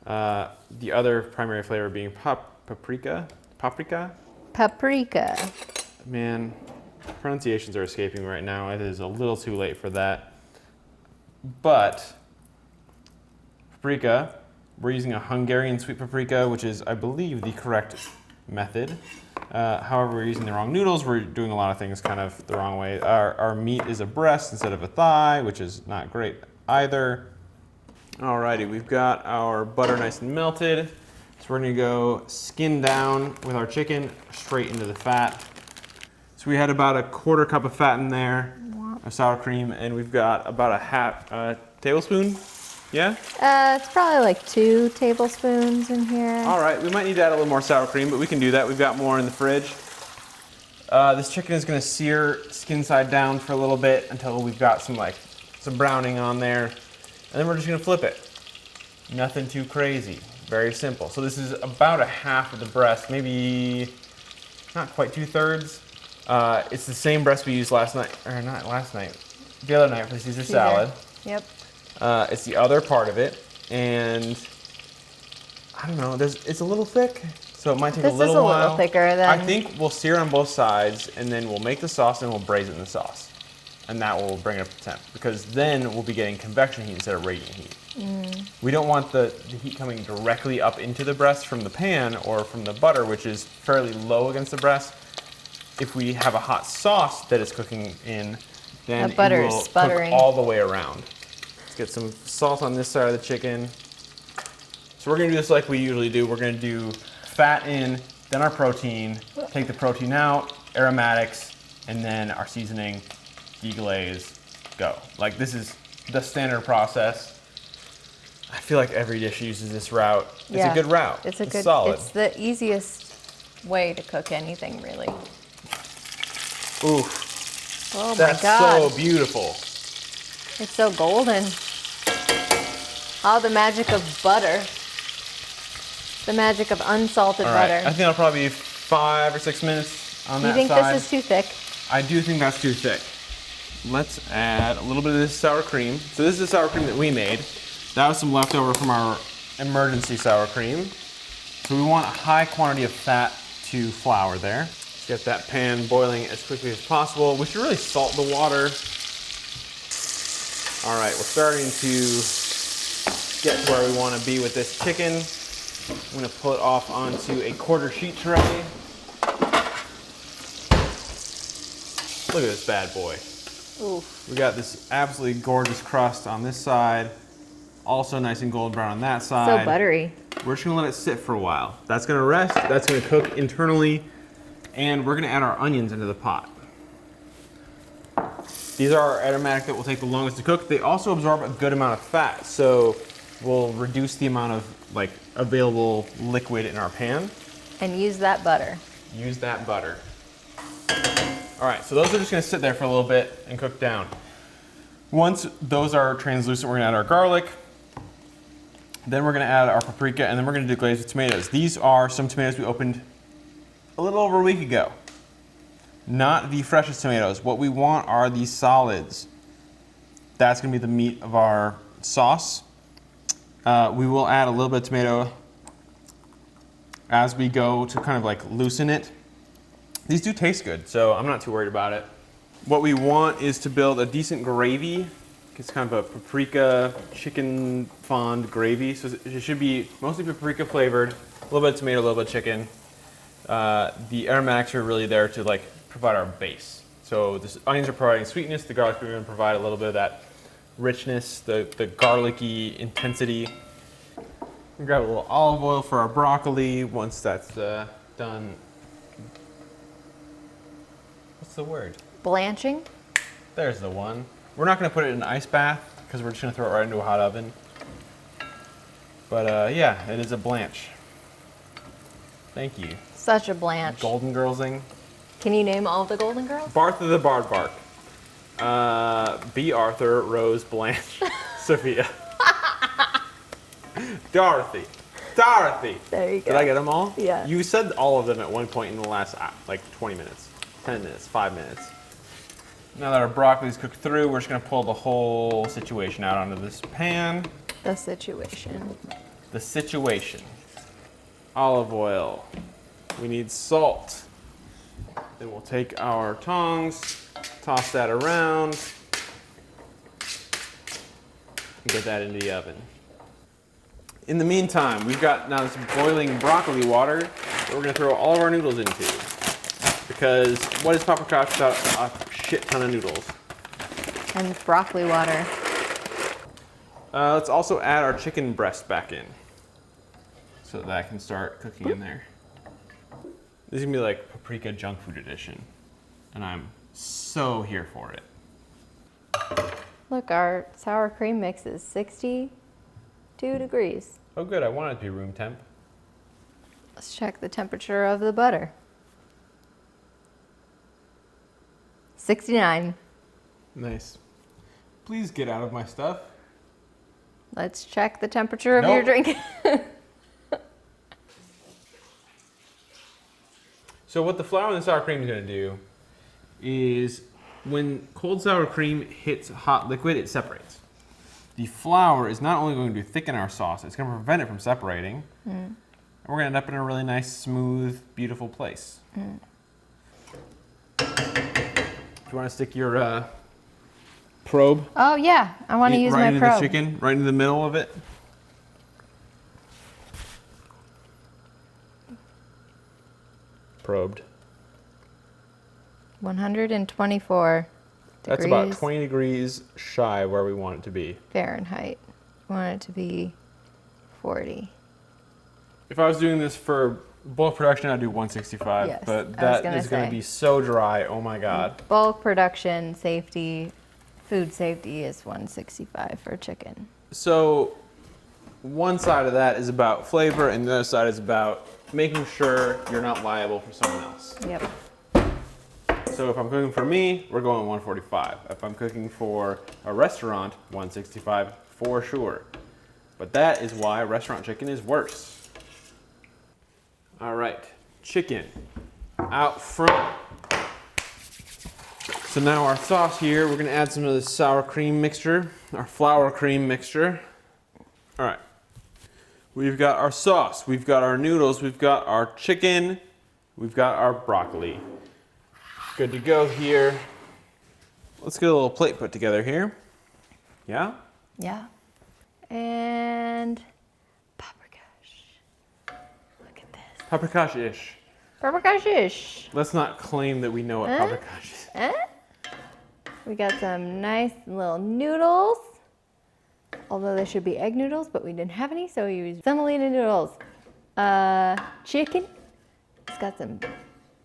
The other primary flavor being paprika. Paprika. Man, pronunciations are escaping right now. It is a little too late for that. But paprika, we're using a Hungarian sweet paprika, which is, I believe, the correct method. However, we're using the wrong noodles. We're doing a lot of things kind of the wrong way. Our meat is a breast instead of a thigh, which is not great either. Alrighty, we've got our butter nice and melted. So we're gonna go skin down with our chicken straight into the fat. So we had about 1/4 cup of fat in there, of sour cream, and we've got about a half tablespoon. Yeah? It's probably like 2 tablespoons in here. All right, we might need to add a little more sour cream, but we can do that. We've got more in the fridge. This chicken is gonna sear skin side down for a little bit until we've got some browning on there. And then we're just gonna flip it. Nothing too crazy, very simple. So this is about 1/2 of the breast, maybe not quite 2/3. It's the same breast we used last night, or not last night, the other night for the Caesar salad. Yep. It's the other part of it, and I don't know, it's a little thick, so it might take a This is little a while. little thicker than. I think we'll sear on both sides, and then we'll make the sauce, and we'll braise it in the sauce. And that will bring it up to temp, because then we'll be getting convection heat instead of radiant heat. We don't want the heat coming directly up into the breast from the pan or from the butter, which is fairly low against the breast. If we have a hot sauce that is cooking in, then The butter it is will sputtering. cook all the way around. Let's get some salt on this side of the chicken. So we're gonna do this like we usually do. We're gonna do fat in, then our protein, take the protein out, aromatics, and then our seasoning, deglaze, go. Like this is the standard process. I feel like every dish uses this route. It's Yeah, a good route. It's a good. solid. It's the easiest way to cook anything, really. Oof, Oh that's my God! so beautiful. It's so golden. Oh, the magic of butter. The magic of unsalted All right, butter. I think that'll probably be 5 or 6 minutes on Do you that think side. this is too thick? I do think that's too thick. Let's add a little bit of this sour cream. So this is the sour cream that we made. That was some leftover from our emergency sour cream. So we want a high quantity of fat to flour there. Let's get that pan boiling as quickly as possible. We should really salt the water. All right, we're starting to get to where we want to be with this chicken. I'm gonna pull it off onto a quarter sheet tray. Look at this bad boy. Oof. We got this absolutely gorgeous crust on this side. Also nice and golden brown on that side. So buttery. We're just gonna let it sit for a while. That's gonna rest, that's gonna cook internally, and we're gonna add our onions into the pot. These are our aromatic that will take the longest to cook. They also absorb a good amount of fat, so we'll reduce the amount of like available liquid in our pan. And use that butter. Use that butter. All right, so those are just gonna sit there for a little bit and cook down. Once those are translucent, we're gonna add our garlic. Then we're gonna add our paprika, and then we're gonna deglaze with tomatoes. These are some tomatoes we opened a little over a week ago. Not the freshest tomatoes. What we want are these solids. That's gonna be the meat of our sauce. We will add a little bit of tomato as we go to kind of like loosen it. These do taste good, so I'm not too worried about it. What we want is to build a decent gravy. It's kind of a paprika chicken fond gravy. So it should be mostly paprika flavored, a little bit of tomato, a little bit of chicken. The aromatics are really there to like provide our base. So the onions are providing sweetness, the garlic are going to provide a little bit of that richness, the garlicky intensity. We grab a little olive oil for our broccoli. Once that's done, what's the word? Blanching. There's the one. We're not going to put it in an ice bath because we're just going to throw it right into a hot oven. But yeah, it is a blanch. Thank you. Such a blanch. Golden girlsing. Can you name all the Golden Girls? Bartha the Bardbark. B. Arthur, Rose, Blanche, Sophia. Dorothy. Dorothy. There you go. Did I get them all? Yeah. You said all of them at one point in the last like 20 minutes, 10 minutes, 5 minutes. Now that our broccoli is cooked through, we're just going to pull the whole situation out onto this pan. The situation. The situation. Olive oil. We need salt. Then we'll take our tongs, toss that around, and get that into the oven. In the meantime, we've got now this boiling broccoli water that we're going to throw all of our noodles into. Because what is paprikash without a shit ton of noodles? And broccoli water. Let's also add our chicken breast back in so that can start cooking in there. This is gonna be like paprika junk food edition, and I'm so here for it. Look, our sour cream mix is 62 degrees. Oh good, I want it to be room temp. Let's check the temperature of the butter. 69. Nice. Please get out of my stuff. Let's check the temperature of your Nope. drink. So what the flour and the sour cream is going to do is when cold sour cream hits hot liquid, it separates. the flour is not only going to thicken our sauce, it's going to prevent it from separating. And we're going to end up in a really nice, smooth, beautiful place. Do you want to stick your probe? Oh yeah, I want to use right my into probe. the chicken, right into the middle of it. Probed. 124 That's degrees about 20 degrees shy where we want it to be. Fahrenheit. I want it to be 40. If I was doing this for bulk production, I'd do 165, Yes, but I was that gonna is going to say. be so dry. Oh my God. Bulk production safety, food safety is 165 for chicken. So one side of that is about flavor, and the other side is about making sure you're not liable for someone else. Yep. So if I'm cooking for me, we're going 145. If I'm cooking for a restaurant, 165 for sure. But that is why restaurant chicken is worse. All right, chicken out front. So now our sauce here, we're gonna add some of the sour cream mixture, our flour cream mixture. All right, we've got our sauce, we've got our noodles, we've got our chicken, we've got our broccoli. Good to go here. Let's get a little plate put together here. Yeah? Yeah. And paprikash. Look at this. Paprikash-ish. Paprikash-ish. Let's not claim that we know what paprikash is. We got some nice little noodles. Although they should be egg noodles, but we didn't have any, so we used semolina noodles. Chicken. It's got some,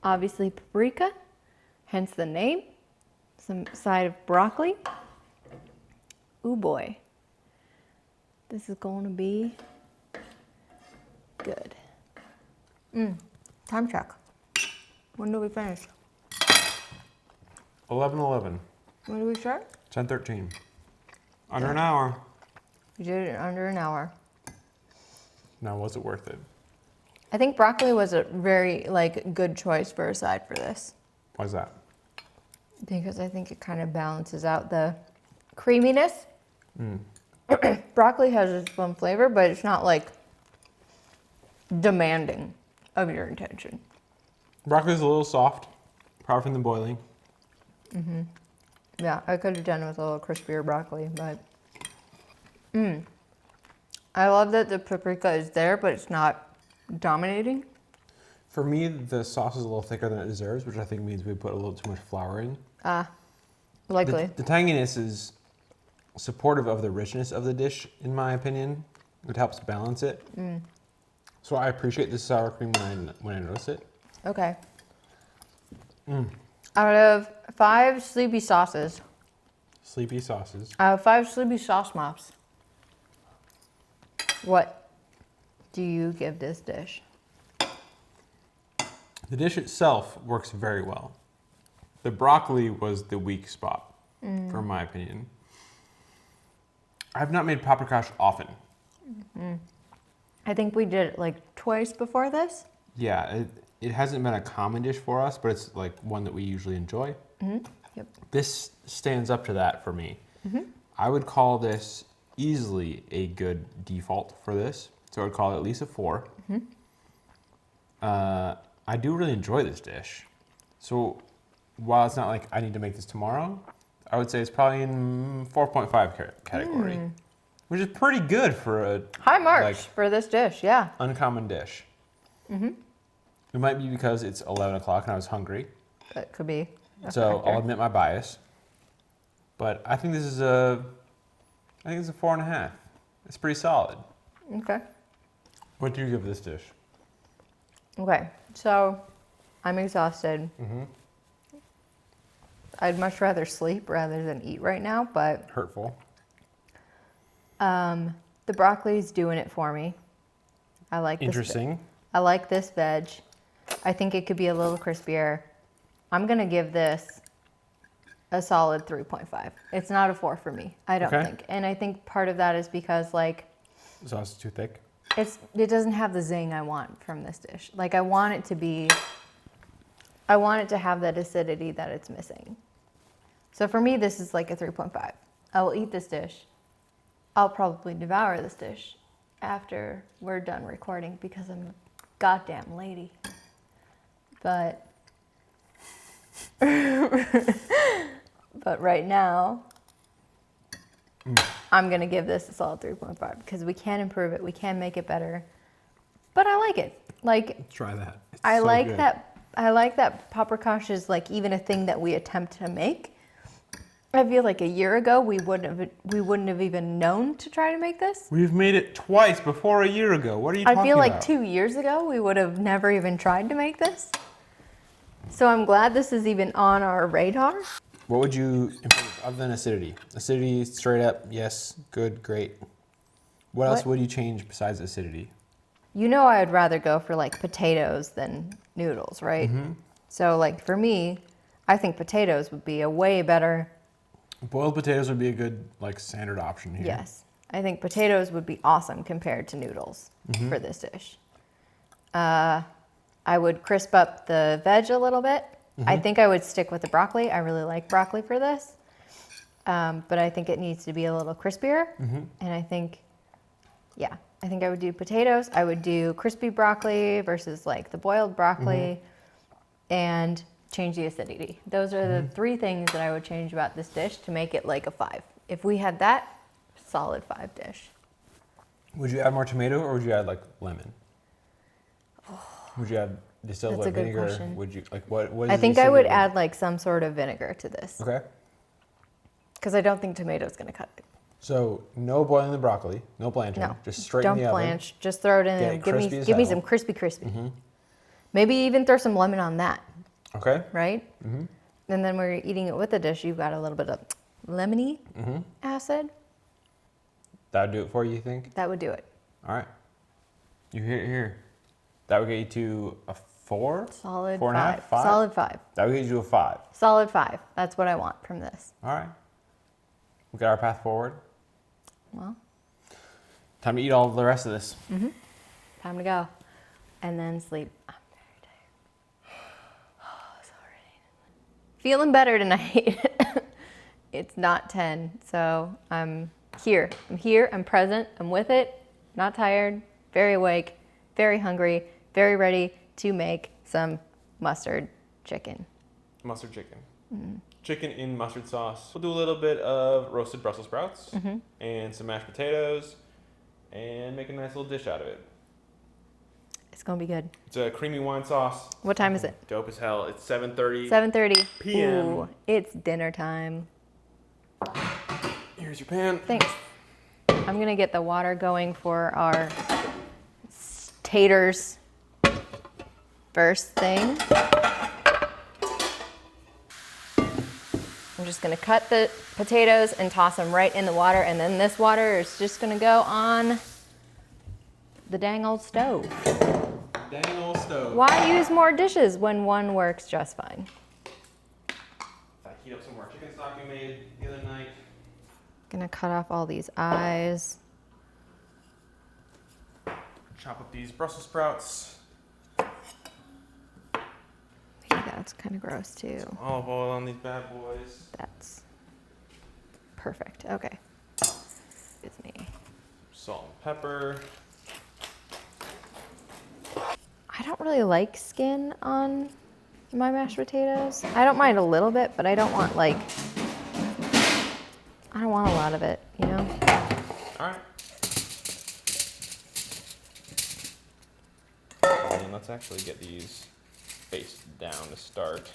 obviously, paprika, hence the name. Some side of broccoli. Ooh boy. This is going to be good. Time check. When do we finish? 11:11. When do we start? 10:13. Under an hour. We did it in under an hour. Now, was it worth it? I think broccoli was a very good choice for a side for this. Why's that? Because I think it kind of balances out the creaminess. Broccoli has its own flavor, but it's not demanding of your attention. Broccoli's a little soft, probably from the boiling. Yeah, I could have done with a little crispier broccoli, but I love that the paprika is there, but it's not dominating. For me, the sauce is a little thicker than it deserves, which I think means we put a little too much flour in. Likely. The tanginess is supportive of the richness of the dish, in my opinion. It helps balance it. So I appreciate the sour cream when I notice it. Okay. Out of 5 sleepy sauces, Sleepy sauces. out of 5 sleepy sauce mops, what do you give this dish? The dish itself works very well. The broccoli was the weak spot, for my opinion. I've not made paprikash often. I think we did it twice before this. Yeah, it hasn't been a common dish for us, but it's one that we usually enjoy. Yep. This stands up to that for me. I would call this easily a good default for this. So I would call it at least a 4. I do really enjoy this dish. So while it's not like I need to make this tomorrow, I would say it's probably in 4.5 category, which is pretty good for a High marks for this dish, yeah. uncommon dish. It might be because it's 11 o'clock and I was hungry. That could be a So factor. I'll admit my bias. But I think this is a 4.5. It's pretty solid. Okay. What do you give this dish? Okay, so I'm exhausted. I'd much rather sleep rather than eat right now, but Hurtful. the broccoli's doing it for me. I like this. Interesting. I like this veg. I think it could be a little crispier. I'm gonna give this a solid 3.5. It's not a 4 for me, I don't Okay. think. And I think part of that is because The sauce is too thick. it doesn't have the zing I want from this dish. I want it to have that acidity that it's missing. So for me, this is a 3.5. I will eat this dish I'll probably devour this dish after we're done recording because I'm a goddamn lady. But but right now, I'm gonna give this a solid 3.5 because we can improve it, we can make it better. But I like it. Like, try that. It's I so like good. that. I like that paprikash is like even a thing that we attempt to make. I feel like a year ago we wouldn't have even known to try to make this. We've made it twice before a year ago. What are you talking about? I feel like 2 years ago we would have never even tried to make this. So I'm glad this is even on our radar. What would you improve other than acidity? Acidity, straight up, yes, good, great. What else would you change besides acidity? You know I'd rather go for like potatoes than noodles, right? So like for me, I think potatoes would be a way better. Boiled potatoes would be a good like standard option here. Yes, I think potatoes would be awesome compared to noodles for this dish. I would crisp up the veg a little bit. I think I would stick with the broccoli. I really like broccoli for this. But I think it needs to be a little crispier. And I think, yeah, I think I would do potatoes. I would do crispy broccoli versus like the boiled broccoli and change the acidity. Those are the 3 things that I would change about this dish to make it like a 5. If we had that, solid 5 dish. Would you add more tomato or would you add like lemon? Would you add distilled That's a good vinegar? question. Would you like what is I the think I would acidity? add like some sort of vinegar to this Okay. because I don't think tomato's gonna cut it. So no boiling the broccoli, no blanching, No, just straight don't in the oven. blanch. Just throw it in Get there. it Give me, crispy as give me hell. some crispy. Maybe even throw some lemon on that, Okay. right? And then when you're eating it with the dish, you've got a little bit of lemony acid. That would do it for you, you think? That would do it. All right. You hear it here. That would get you to a 4? Solid 4.5? 5. 5? Solid 5. That would get you to a 5. Solid 5. That's what I want from this. All right. We got our path forward. Well, Time to eat all the rest of this. time to go. And then sleep. I'm very tired. Oh, sorry. Feeling better tonight. It's not 10, so I'm here. I'm here, I'm present, I'm with it, not tired, very awake, very hungry, very ready to make some mustard chicken. Mustard chicken. Chicken in mustard sauce. We'll do a little bit of roasted Brussels sprouts and some mashed potatoes and make a nice little dish out of it. It's gonna be good. It's a creamy wine sauce. What time is it? Dope as hell. It's 7:30. 7:30 PM. Ooh, it's dinner time. Here's your pan. Thanks. I'm gonna get the water going for our taters first thing. I'm just gonna cut the potatoes and toss them right in the water, and then this water is just gonna go on the dang old stove. Dang old stove. Why use more dishes when one works just fine? I heat up some more chicken stock we made the other night. Gonna cut off all these eyes. Chop up these Brussels sprouts. Yeah, that's kind of gross too. Olive oil on these bad boys. That's perfect. Okay. It's me. Salt and pepper. I don't really like skin on my mashed potatoes. I don't mind a little bit, but I don't want like, I don't want a lot of it, you know? All right. And let's actually get these faced down to start.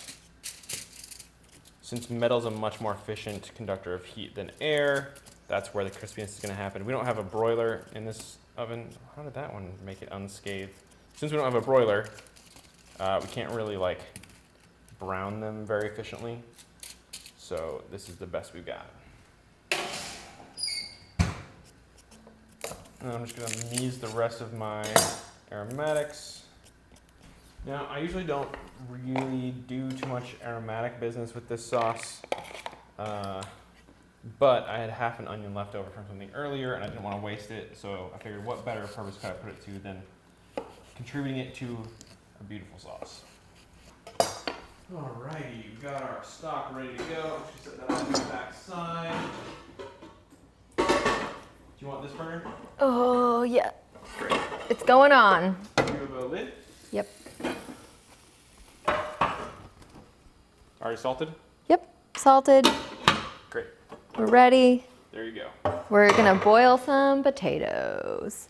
Since metal's a much more efficient conductor of heat than air, that's where the crispiness is going to happen. We don't have a broiler in this oven. How did that one make it unscathed? Since we don't have a broiler, we can't really like brown them very efficiently. So this is the best we've got. And I'm just going to mise the rest of my aromatics. Now, I usually don't really do too much aromatic business with this sauce, but I had half an onion left over from something earlier, and I didn't want to waste it, so I figured what better purpose could I put it to than contributing it to a beautiful sauce. Alrighty, we've got our stock ready to go. Just set that on the back side. you want this burner? Oh, yeah. Great. It's going on. Do you have a lid? Yep. Already salted? Yep. Salted. Great. We're ready. There you go. We're gonna boil some potatoes.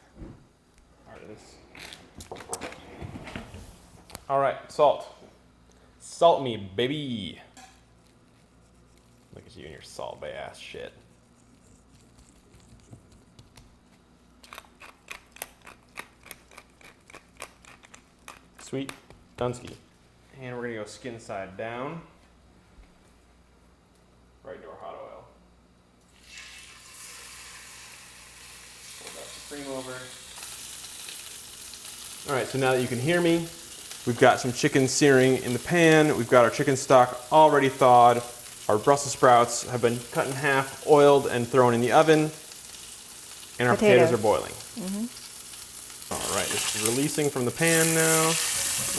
All right, salt. Salt me, baby. Look at you and your salt bay ass shit. Sweet Dunsky. And we're gonna go skin side down. Right into our hot oil. Pull that cream over. All right, so now that you can hear me, we've got some chicken searing in the pan. We've got our chicken stock already thawed. Our Brussels sprouts have been cut in half, oiled, and thrown in the oven. And our potatoes are boiling. All right, it's releasing from the pan now.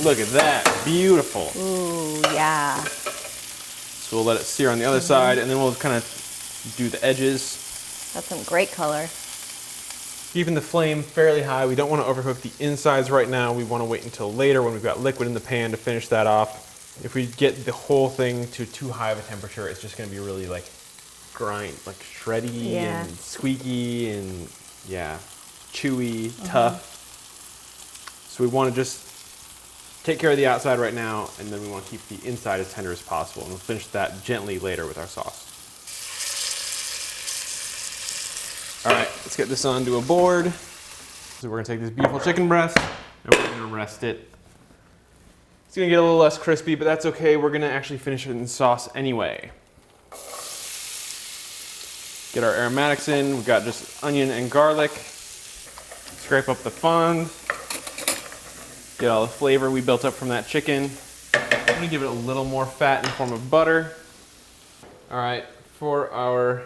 Look at that, beautiful. Ooh, yeah. So we'll let it sear on the other side, and then we'll kind of do the edges. That's some great color. Keeping the flame fairly high. We don't want to overcook the insides right now. We want to wait until later when we've got liquid in the pan to finish that off. If we get the whole thing to too high of a temperature, it's just going to be really like shreddy and squeaky and chewy, tough. So we want to just take care of the outside right now, and then we want to keep the inside as tender as possible. And we'll finish that gently later with our sauce. All right, let's get this onto a board. So we're gonna take this beautiful chicken breast and we're gonna rest it. It's gonna get a little less crispy, but that's okay. We're gonna actually finish it in sauce anyway. Get our aromatics in. We've got just onion and garlic. Scrape up the fond. Get all the flavor we built up from that chicken. I'm gonna give it a little more fat in the form of butter. All right, for our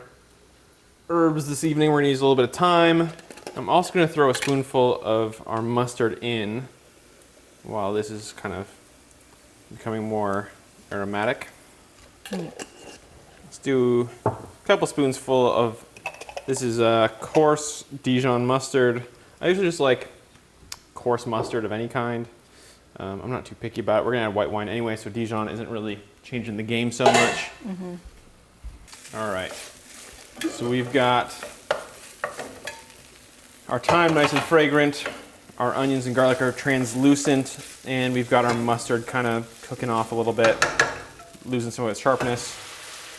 herbs this evening, we're gonna use a little bit of thyme. I'm also gonna throw a spoonful of our mustard in while this is kind of becoming more aromatic. Let's do a couple spoonsful of, this is coarse Dijon mustard. I usually just like coarse mustard of any kind. I'm not too picky about it. We're gonna add white wine anyway, so Dijon isn't really changing the game so much. All right. So we've got our thyme nice and fragrant, our onions and garlic are translucent, and we've got our mustard kind of cooking off a little bit, losing some of its sharpness.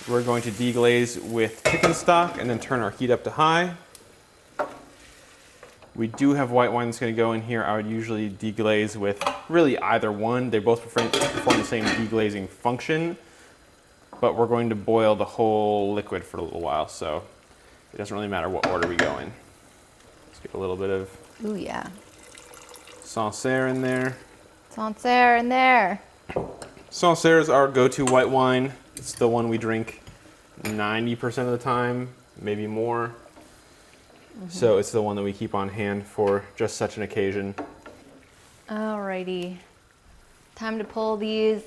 We're going to deglaze with chicken stock and then turn our heat up to high. We do have white wine that's going to go in here. I would usually deglaze with really either one. They both perform the same deglazing function. But we're going to boil the whole liquid for a little while, so it doesn't really matter what order we go in. Let's get a little bit of Sancerre in there. Sancerre in there. Sancerre is our go-to white wine. It's the one we drink 90% of the time, maybe more. So it's the one that we keep on hand for just such an occasion. Alrighty. Time to pull these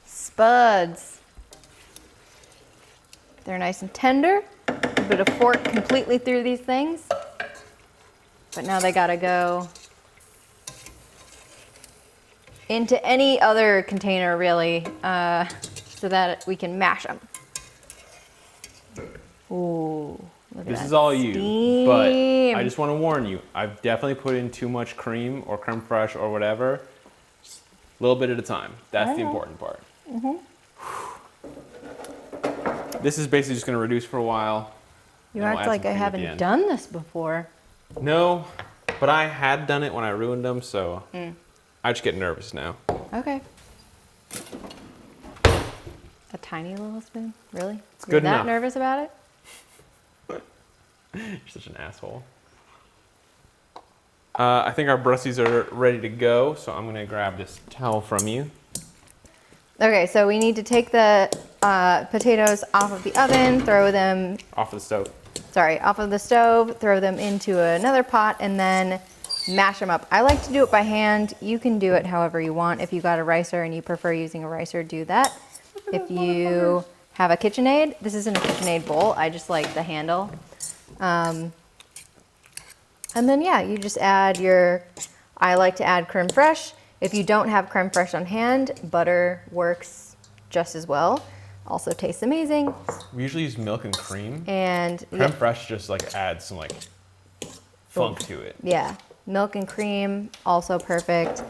spuds. They're nice and tender. A bit of fork completely through these things. But now they gotta go into any other container really, so that we can mash them. Ooh, look at that. This is all you, steam. but I just want to warn you, I've definitely put in too much cream or creme fraiche or whatever. Just a little bit at a time. That's the important part. This is basically just going to reduce for a while. You act like I haven't done this before. No, but I had done it when I ruined them, so I just get nervous now. Okay. A tiny little spoon? Really? It's good enough. You're that nervous about it? You're such an asshole. I think our brussies are ready to go, so I'm going to grab this towel from you. Okay, so we need to take the potatoes off of the oven, throw them... Off of the stove. Sorry, off of the stove, throw them into another pot, and then mash them up. I like to do it by hand. You can do it however you want. If you got a ricer and you prefer using a ricer, do that. If you have a KitchenAid, this isn't a KitchenAid bowl. I just like the handle. And then yeah, you just add I like to add creme fraiche. If you don't have creme fraiche on hand, butter works just as well. Also tastes amazing. We usually use milk and cream. And Creme fraiche just like adds some like funk to it. yeah, milk and cream, also perfect.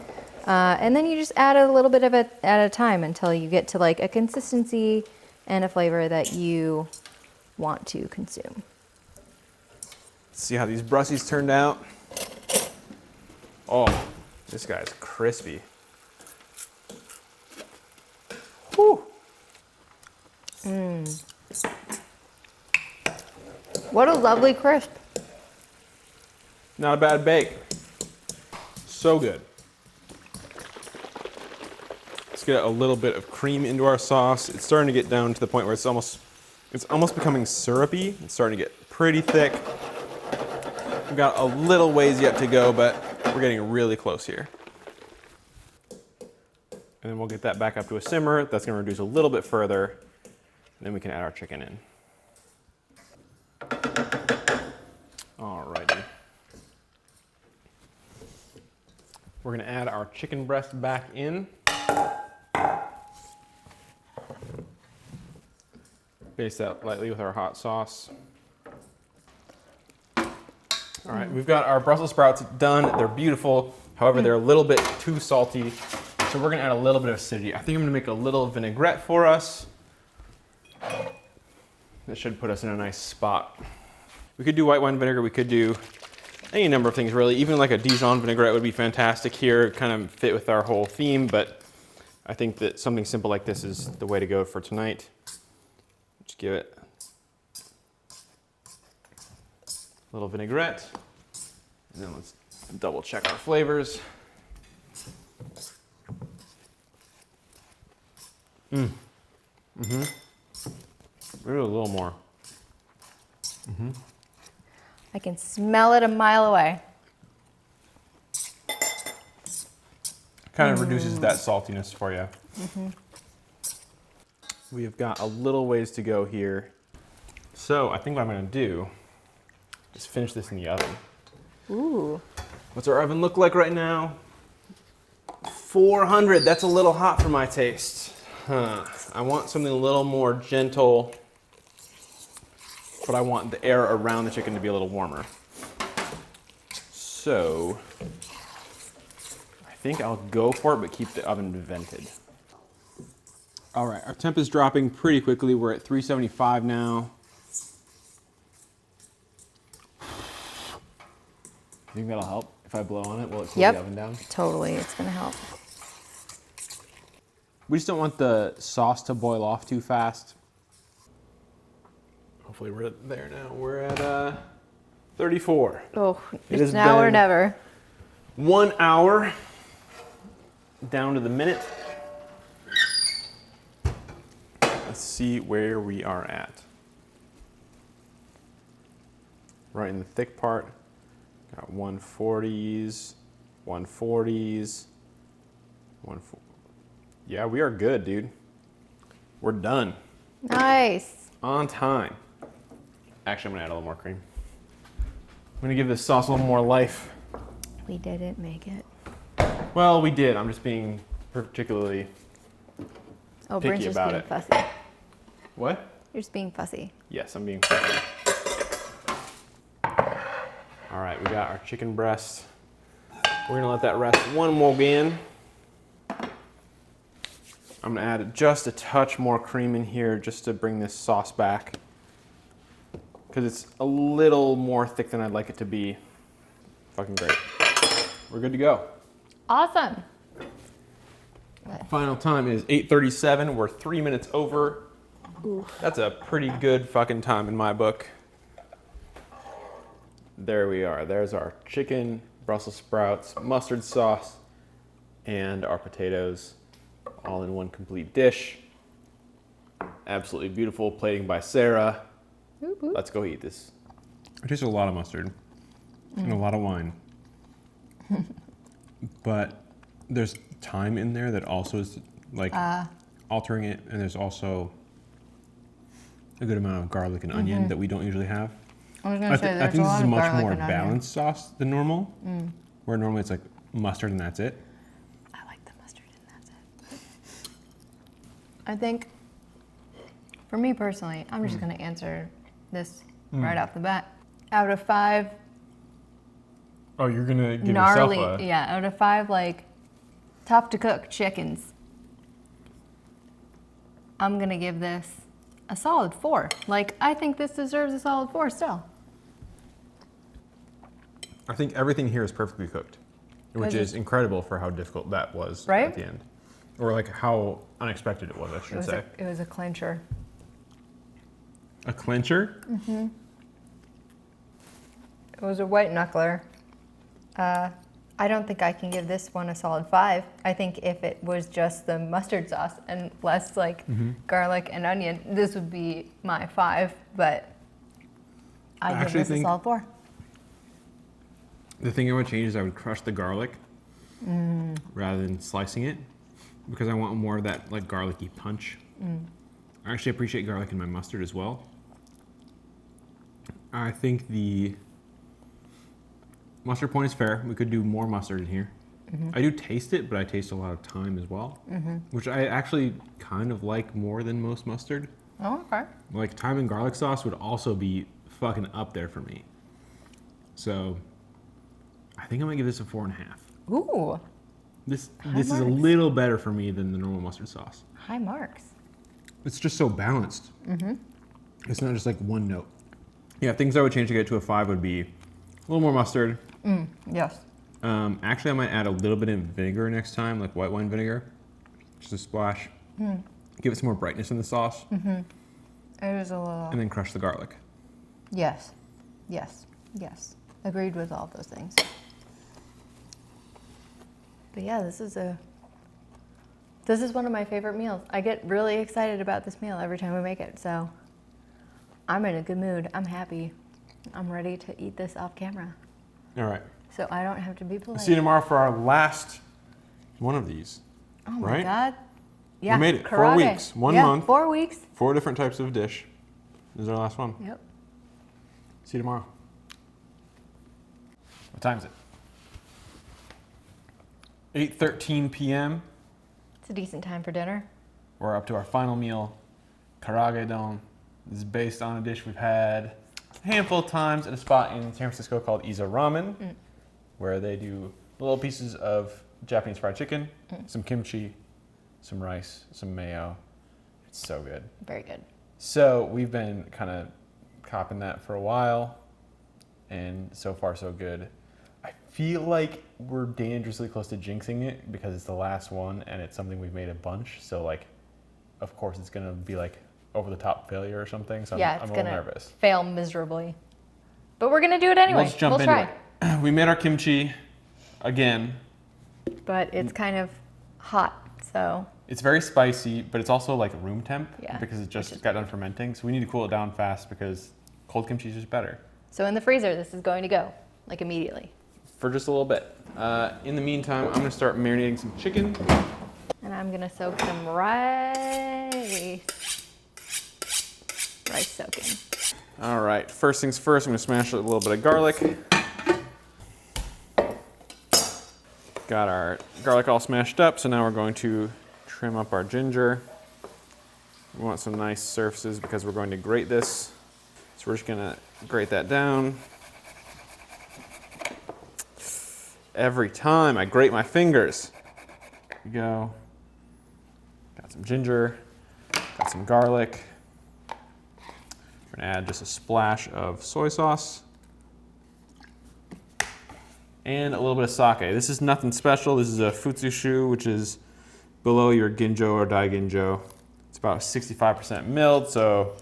And then you just add a little bit of it at a time until you get to like a consistency and a flavor that you want to consume. See how these Brussies turned out? Oh, this guy's crispy. Whew. What a lovely crisp. Not a bad bake. So good. Let's get a little bit of cream into our sauce. It's starting to get down to the point where it's almost becoming syrupy. It's starting to get pretty thick. We've got a little ways yet to go, but we're getting really close here. And then we'll get that back up to a simmer. That's gonna reduce a little bit further. And then we can add our chicken in. Alrighty. We're gonna add our chicken breast back in. Baste that lightly with our hot sauce. All right, we've got our Brussels sprouts done. They're beautiful. However, they're a little bit too salty. So we're gonna add a little bit of acidity. I think I'm gonna make a little vinaigrette for us. That should put us in a nice spot. We could do white wine vinegar. We could do any number of things really. Even like a Dijon vinaigrette would be fantastic here, kind of fit with our whole theme, but I think that something simple like this is the way to go for tonight. Just give it a little vinaigrette, and then let's double check our flavors. Maybe a little more. I can smell it a mile away. Kind of reduces that saltiness for you. We have got a little ways to go here. So I think what I'm gonna do is finish this in the oven. Ooh. What's our oven look like right now? 400, that's a little hot for my taste. I want something a little more gentle, but I want the air around the chicken to be a little warmer. So I think I'll go for it, but keep the oven vented. All right, our temp is dropping pretty quickly. We're at 375 now. You think that'll help? If I blow on it, will it cool the oven down? Totally, it's gonna help. We just don't want the sauce to boil off too fast. Hopefully we're there now. We're at 34. Oh, It it's has now or been never. 1 hour down to the minute. Let's see where we are at. Right in the thick part. Got 140s, 140s, 140. Yeah, we are good, dude. We're done. Nice. On time. Actually, I'm gonna add a little more cream. I'm gonna give this sauce a little more life. We didn't make it. Well, we did. I'm just being particularly Oh, picky Brent's just about being it. fussy. What? You're just being fussy. Yes, I'm being fussy. All right, we got our chicken breast. We're gonna let that rest one more again. I'm gonna add just a touch more cream in here just to bring this sauce back, because it's a little more thick than I'd like it to be. Fucking great. We're good to go. Awesome. Final time is 8:37. We're 3 minutes over. Oof. That's a pretty good fucking time in my book. There we are. There's our chicken, Brussels sprouts, mustard sauce, and our potatoes, all in one complete dish. Absolutely beautiful plating by Sarah. Oop, oop. Let's go eat this. It tastes a lot of mustard and a lot of wine. But there's thyme in there that also is like altering it, and there's also a good amount of garlic and onion that we don't usually have. I was gonna say I there's think a this lot is a of much garlic more and onion. balanced sauce than normal, where normally it's like mustard and that's it. I like the mustard and that's it. I think, for me personally, I'm just gonna answer this right off the bat. Out of 5 Oh, you're gonna give gnarly, yourself a... yeah, out of 5 like tough to cook chickens, I'm gonna give this a solid 4. Like, I think this deserves a solid 4 still. I think everything here is perfectly cooked, which is incredible for how difficult that was Right? at the end. Or like how unexpected it was, I should say. It was a clincher. A clincher? It was a white knuckler. I don't think I can give this one a solid 5. I think if it was just the mustard sauce and less like garlic and onion, this would be my 5, but I give this a solid 4. The thing I would change is I would crush the garlic rather than slicing it, because I want more of that like garlicky punch. I actually appreciate garlic in my mustard as well. I think the mustard point is fair. We could do more mustard in here. I do taste it, but I taste a lot of thyme as well, which I actually kind of like more than most mustard. Oh, okay. Like thyme and garlic sauce would also be fucking up there for me. So I think I'm gonna give this a 4.5. Ooh, This is a marks. little better for me than the normal mustard sauce. high marks. It's just so balanced. It's not just like one note. Yeah, things I would change to get to a 5 would be a little more mustard. Yes. Actually, I might add a little bit of vinegar next time, like white wine vinegar. Just a splash. Give it some more brightness in the sauce. It was a little. And then crush the garlic. Yes. Yes. Yes. Agreed with all those things. But yeah, this is one of my favorite meals. I get really excited about this meal every time we make it, so I'm in a good mood. I'm happy. I'm ready to eat this off camera, All right. so I don't have to be polite. See you tomorrow for our last one of these. Oh my right? God. Yeah. We made it. 4 karage. weeks. 1 Yeah, month. 4 weeks. 4 different types of dish. This is our last one. Yep. See you tomorrow. What time is it? 8:13 p.m. It's a decent time for dinner. We're up to our final meal, karage don. This is based on a dish we've had a handful of times at a spot in San Francisco called Iza Ramen, where they do little pieces of Japanese fried chicken, some kimchi, some rice, some mayo. It's so good. Very good. So we've been kind of copping that for a while, and so far so good. I feel like we're dangerously close to jinxing it because it's the last one and it's something we've made a bunch. So like, of course it's gonna be like over the top failure or something. So Yeah, I'm it's a little gonna nervous. fail miserably. But we're gonna do it anyway. Let's jump into try. it. We made our kimchi again. But it's kind of hot, so It's very spicy, but it's also like room temp Yeah, because it which just is got done fermenting. So we need to cool it down fast because cold kimchi is just better. so in the freezer this is going to go, like immediately. For just a little bit. In the meantime, I'm gonna start marinating some chicken. And I'm gonna soak some rice. Rice soaking. All right, first things first, I'm gonna smash a little bit of garlic. Got our garlic all smashed up, so now we're going to trim up our ginger. We want some nice surfaces because we're going to grate this. So we're just gonna grate that down. Every time I grate my fingers. There we go. Got some ginger, got some garlic. We're gonna add just a splash of soy sauce and a little bit of sake. This is nothing special. This is a futsushu, which is below your ginjo or daiginjo. It's about 65% milled, so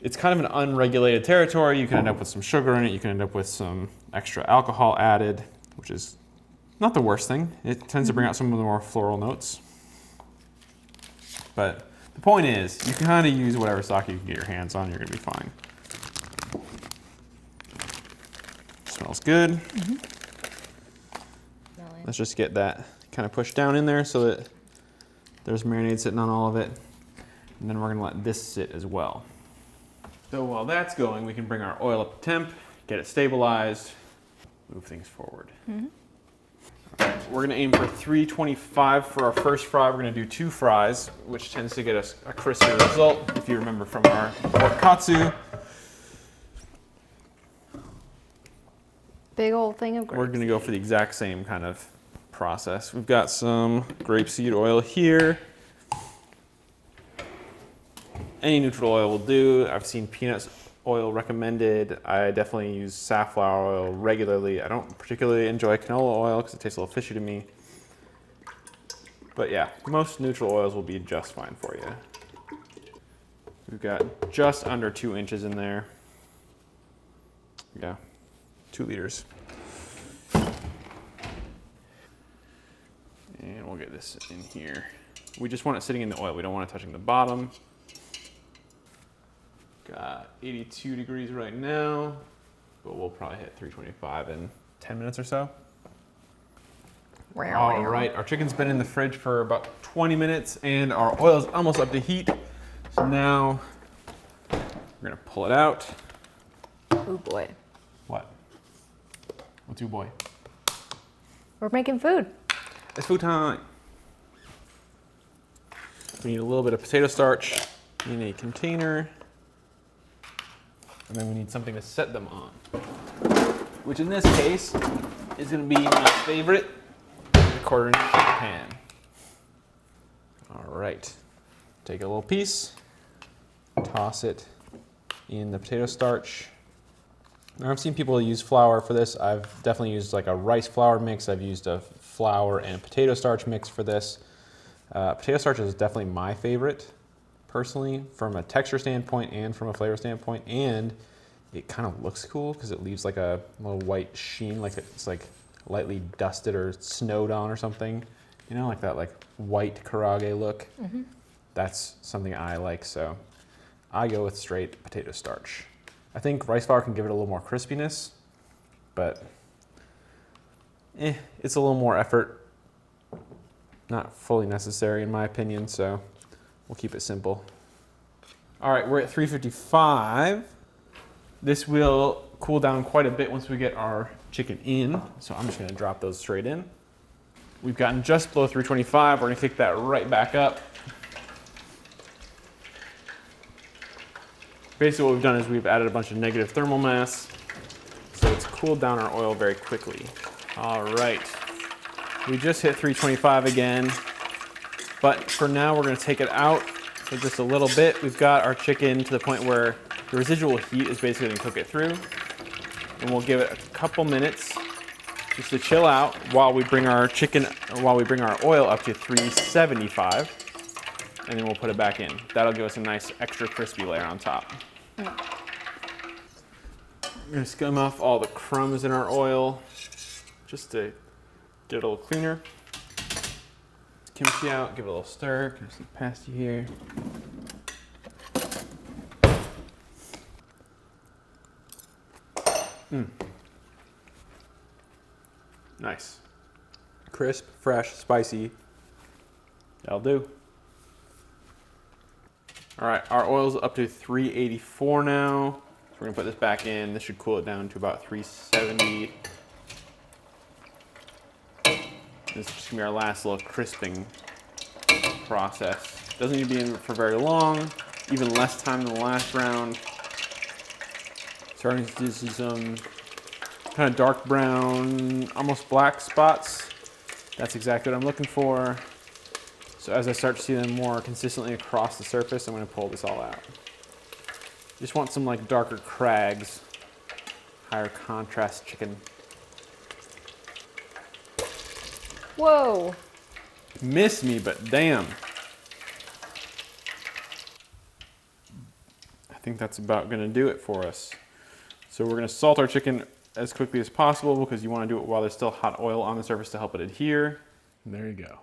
it's kind of an unregulated territory. You can end up with some sugar in it. You can end up with some extra alcohol added, which is not the worst thing. It tends to bring out some of the more floral notes. But the point is, you can kind of use whatever sake you can get your hands on. You're gonna be fine. Smells good. Let's just get that kind of pushed down in there so that there's marinade sitting on all of it. And then we're gonna let this sit as well. So while that's going, we can bring our oil up to temp, get it stabilized, move things forward. All right, we're gonna aim for 325 for our first fry. We're gonna do 2 fries, which tends to get us a crispier result, if you remember from our pork katsu. Big old thing of grapeseed. We're gonna go for the exact same kind of process. We've got some grapeseed oil here. Any neutral oil will do. I've seen peanut oil recommended. I definitely use safflower oil regularly. I don't particularly enjoy canola oil because it tastes a little fishy to me. But yeah, most neutral oils will be just fine for you. We've got just under 2 inches in there. Yeah, 2 liters. And we'll get this in here. We just want it sitting in the oil. We don't want it touching the bottom. Got 82 degrees right now, but we'll probably hit 325 in 10 minutes or so. All right, our chicken's been in the fridge for about 20 minutes and our oil's almost up to heat. So now we're gonna pull it out. Oh boy. What? What's your boy? We're making food. It's food time. We need a little bit of potato starch in a container. And then we need something to set them on, which in this case is going to be my favorite, the 1/4 inch pan. All right, take a little piece, toss it in the potato starch. Now I've seen people use flour for this. I've definitely used like a rice flour mix. I've used a flour and potato starch mix for this. Potato starch is definitely my favorite, personally, from a texture standpoint and from a flavor standpoint, and it kind of looks cool because it leaves like a little white sheen, like it's like lightly dusted or snowed on or something, you know, like that like white karage look. That's something I like, so I go with straight potato starch. I think rice flour can give it a little more crispiness, but it's a little more effort, not fully necessary in my opinion, so we'll keep it simple. All right, we're at 355. This will cool down quite a bit once we get our chicken in, so I'm just gonna drop those straight in. We've gotten just below 325. We're gonna kick that right back up. Basically what we've done is we've added a bunch of negative thermal mass, so it's cooled down our oil very quickly. All right, we just hit 325 again, but for now we're gonna take it out for just a little bit. We've got our chicken to the point where the residual heat is basically gonna cook it through, and we'll give it a couple minutes just to chill out while we bring our oil up to 375, and then we'll put it back in. That'll give us a nice extra crispy layer on top. I'm gonna skim off all the crumbs in our oil just to get it a little cleaner. Kimchi out, give it a little stir. Can I see past you here? Nice. Crisp, fresh, spicy. That'll do. All right, our oil's up to 384 now. So we're gonna put this back in. This should cool it down to about 370. This is just gonna be our last little crisping process. Doesn't need to be in for very long, even less time than the last round. Starting to see some kind of dark brown, almost black spots. That's exactly what I'm looking for. So as I start to see them more consistently across the surface, I'm gonna pull this all out. Just want some like darker crags, higher contrast chicken. Whoa. Miss me, but damn. I think that's about gonna do it for us. So we're gonna salt our chicken as quickly as possible because you wanna do it while there's still hot oil on the surface to help it adhere. And there you go.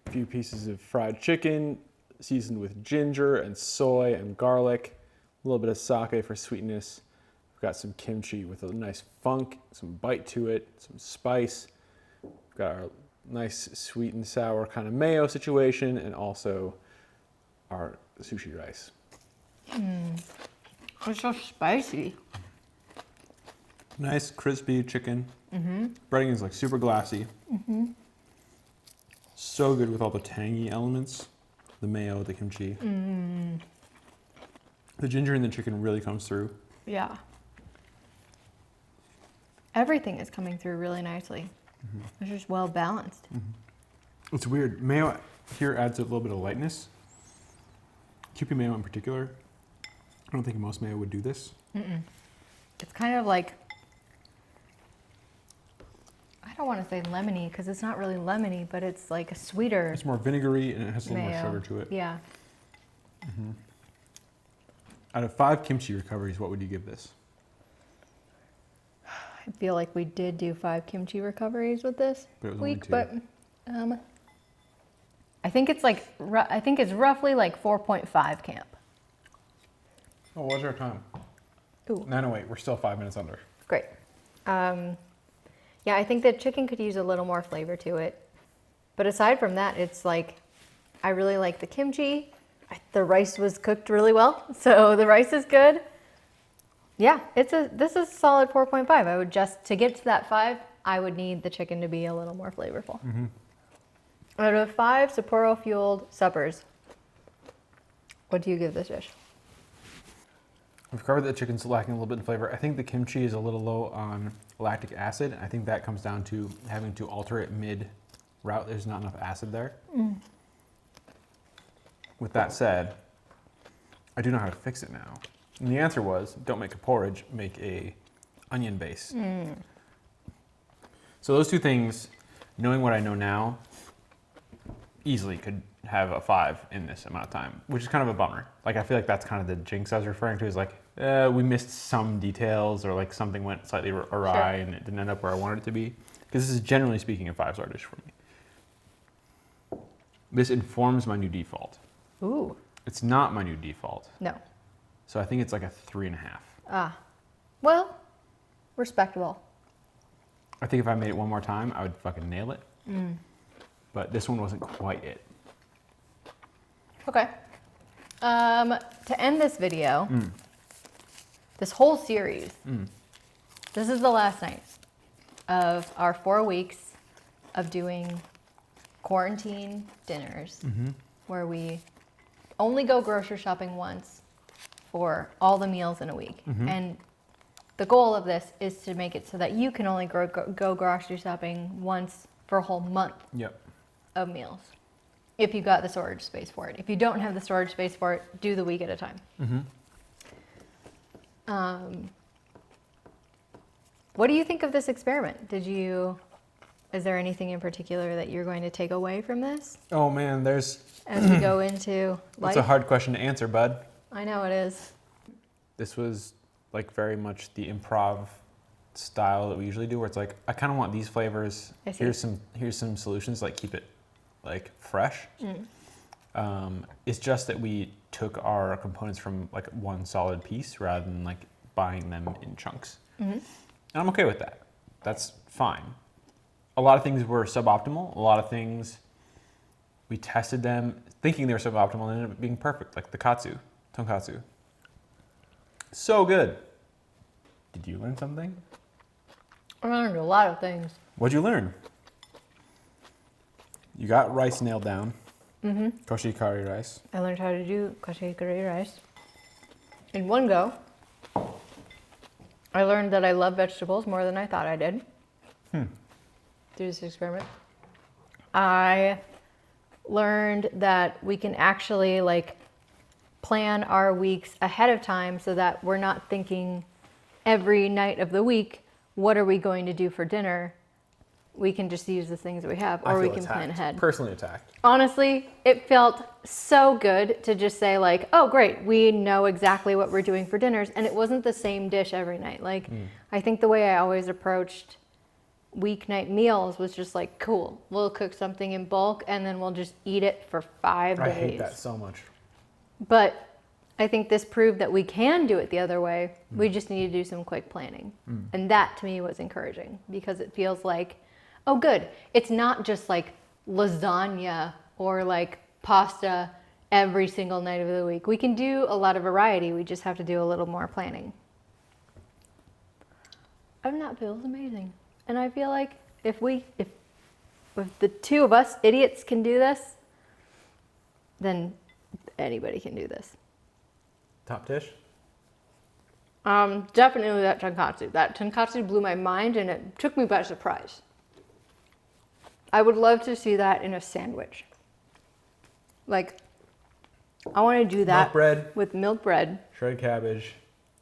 A few pieces of fried chicken seasoned with ginger and soy and garlic, a little bit of sake for sweetness. We've got some kimchi with a nice funk, some bite to it, some spice. We've got our nice sweet and sour kind of mayo situation, and also our sushi rice. It's so spicy. Nice crispy chicken. Breading is like super glassy. So good with all the tangy elements. The mayo, the kimchi. The ginger in the chicken really comes through. Yeah. Everything is coming through really nicely. It's just well balanced. It's weird. Mayo here adds a little bit of lightness. Kewpie mayo in particular. I don't think most mayo would do this. It's kind of like, I don't want to say lemony because it's not really lemony, but it's like a sweeter It's more vinegary and it has a little mayo. more sugar to it. Yeah. Out of 5 kimchi recoveries, what would you give this? I feel like we did do 5 kimchi recoveries with this But it was only week, 2. but I think it's like, I think it's roughly like 4.5 camp. Oh, what was our time? Ooh. 9:08. We're still 5 minutes under. Great. Yeah, I think the chicken could use a little more flavor to it. But aside from that, it's like, I really like the kimchi. The rice was cooked really well, so the rice is good. Yeah, this is a solid 4.5. I would to get to that 5, I would need the chicken to be a little more flavorful. Out of 5 Sapporo-fueled suppers, what do you give this dish? We've covered that chicken's lacking a little bit in flavor. I think the kimchi is a little low on lactic acid. I think that comes down to having to alter it mid-route. There's not enough acid there. With that said, I do know how to fix it now. And the answer was, don't make a porridge, make a onion base. So those two things, knowing what I know now, easily could have a 5 in this amount of time, which is kind of a bummer. Like, I feel like that's kind of the jinx I was referring to, is like, we missed some details, or like something went slightly awry and it didn't end up where I wanted it to be. Because this is generally speaking a 5-star dish for me. This informs my new default. Ooh. It's not my new default. No. So I think it's like a 3.5. Ah. Well, respectable. I think if I made it one more time, I would fucking nail it. But this one wasn't quite it. Okay. To end this video, this whole series, this is the last night of our 4 weeks of doing quarantine dinners, where we only go grocery shopping once for all the meals in a week. And the goal of this is to make it so that you can only go grocery shopping once for a whole month of meals, if you got the storage space for it. If you don't have the storage space for it, do the week at a time. What do you think of this experiment? Is there anything in particular that you're going to take away from this Oh man, as we go into life? that's a hard question to answer, bud. I know it is. This was like very much the improv style that we usually do, where it's like, I kind of want these flavors. I see. Here's some solutions, like keep it like fresh. It's just that we took our components from like one solid piece rather than like buying them in chunks. And I'm okay with that. That's fine. A lot of things were suboptimal. A lot of things, we tested them thinking they were suboptimal and ended up being perfect, like the tonkatsu. So good. Did you learn something? I learned a lot of things. What'd you learn? You got rice nailed down. Koshikari rice. I learned how to do koshikari rice in one go. I learned that I love vegetables more than I thought I did through this experiment. I learned that we can actually like plan our weeks ahead of time so that we're not thinking every night of the week, what are we going to do for dinner? We can just use the things that we have, or we can plan ahead. Personally attacked. Honestly, it felt so good to just say like, oh great, we know exactly what we're doing for dinners, and it wasn't the same dish every night. Like, I think the way I always approached weeknight meals was just like, cool, we'll cook something in bulk and then we'll just eat it for 5 days. I hate that so much. But I think this proved that we can do it the other way. We just need to do some quick planning. And that to me was encouraging, because it feels like, oh good, it's not just like lasagna or like pasta every single night of the week. We can do a lot of variety. We just have to do a little more planning. And that feels amazing. And I feel like if the two of us idiots can do this, then anybody can do this. Top dish? Definitely that tonkatsu. That tonkatsu blew my mind and it took me by surprise. I would love to see that in a sandwich. Like, I want to do that Milk bread, with milk bread. shredded cabbage,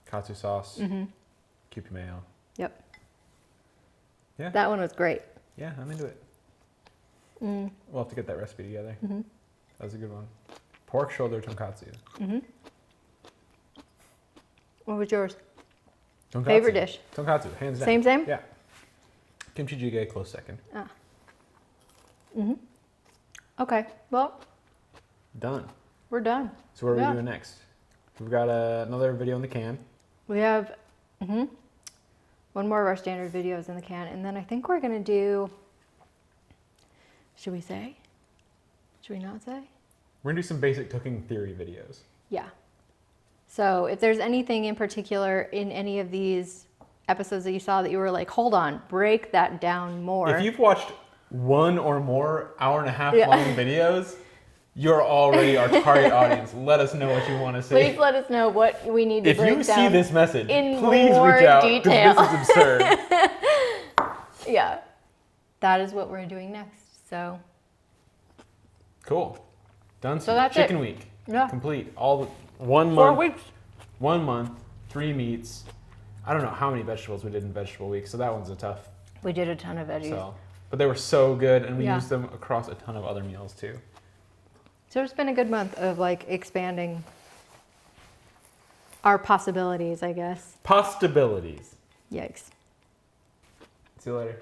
katsu sauce, Kewpie mayo. Yep. Yeah. That one was great. Yeah, I'm into it. We'll have to get that recipe together. That was a good one. Pork shoulder tonkatsu. What was yours? Tonkatsu. Favorite dish? Tonkatsu, hands down. Same? Yeah. Kimchi jjigae, close second. Ah. Okay, well, Done. we're done. So what are Yeah. we doing next? We've got another video in the can. We have one more of our standard videos in the can, and then I think we're gonna do, should we say? Should we not say? We're gonna do some basic cooking theory videos. Yeah. So if there's anything in particular in any of these episodes that you saw that you were like, hold on, break that down more. If you've watched one or more hour-and-a-half Yeah. long videos, you're already our target audience. Let us know what you want to see. Please let us know what we need to If break you down. see this message, in please more reach out. 'Cause detail. This is absurd. Yeah. That is what we're doing next. So Cool. Done. So that's Chicken it. week. Yeah. Complete. All the 1 4 month. weeks. 1 month, 3 meats. I don't know how many vegetables we did in vegetable week, so that one's a tough. We did a ton of veggies. But they were so good, and we Yeah. used them across a ton of other meals too. So it's been a good month of like expanding our possibilities, I guess. Possibilities. Yikes. See you later.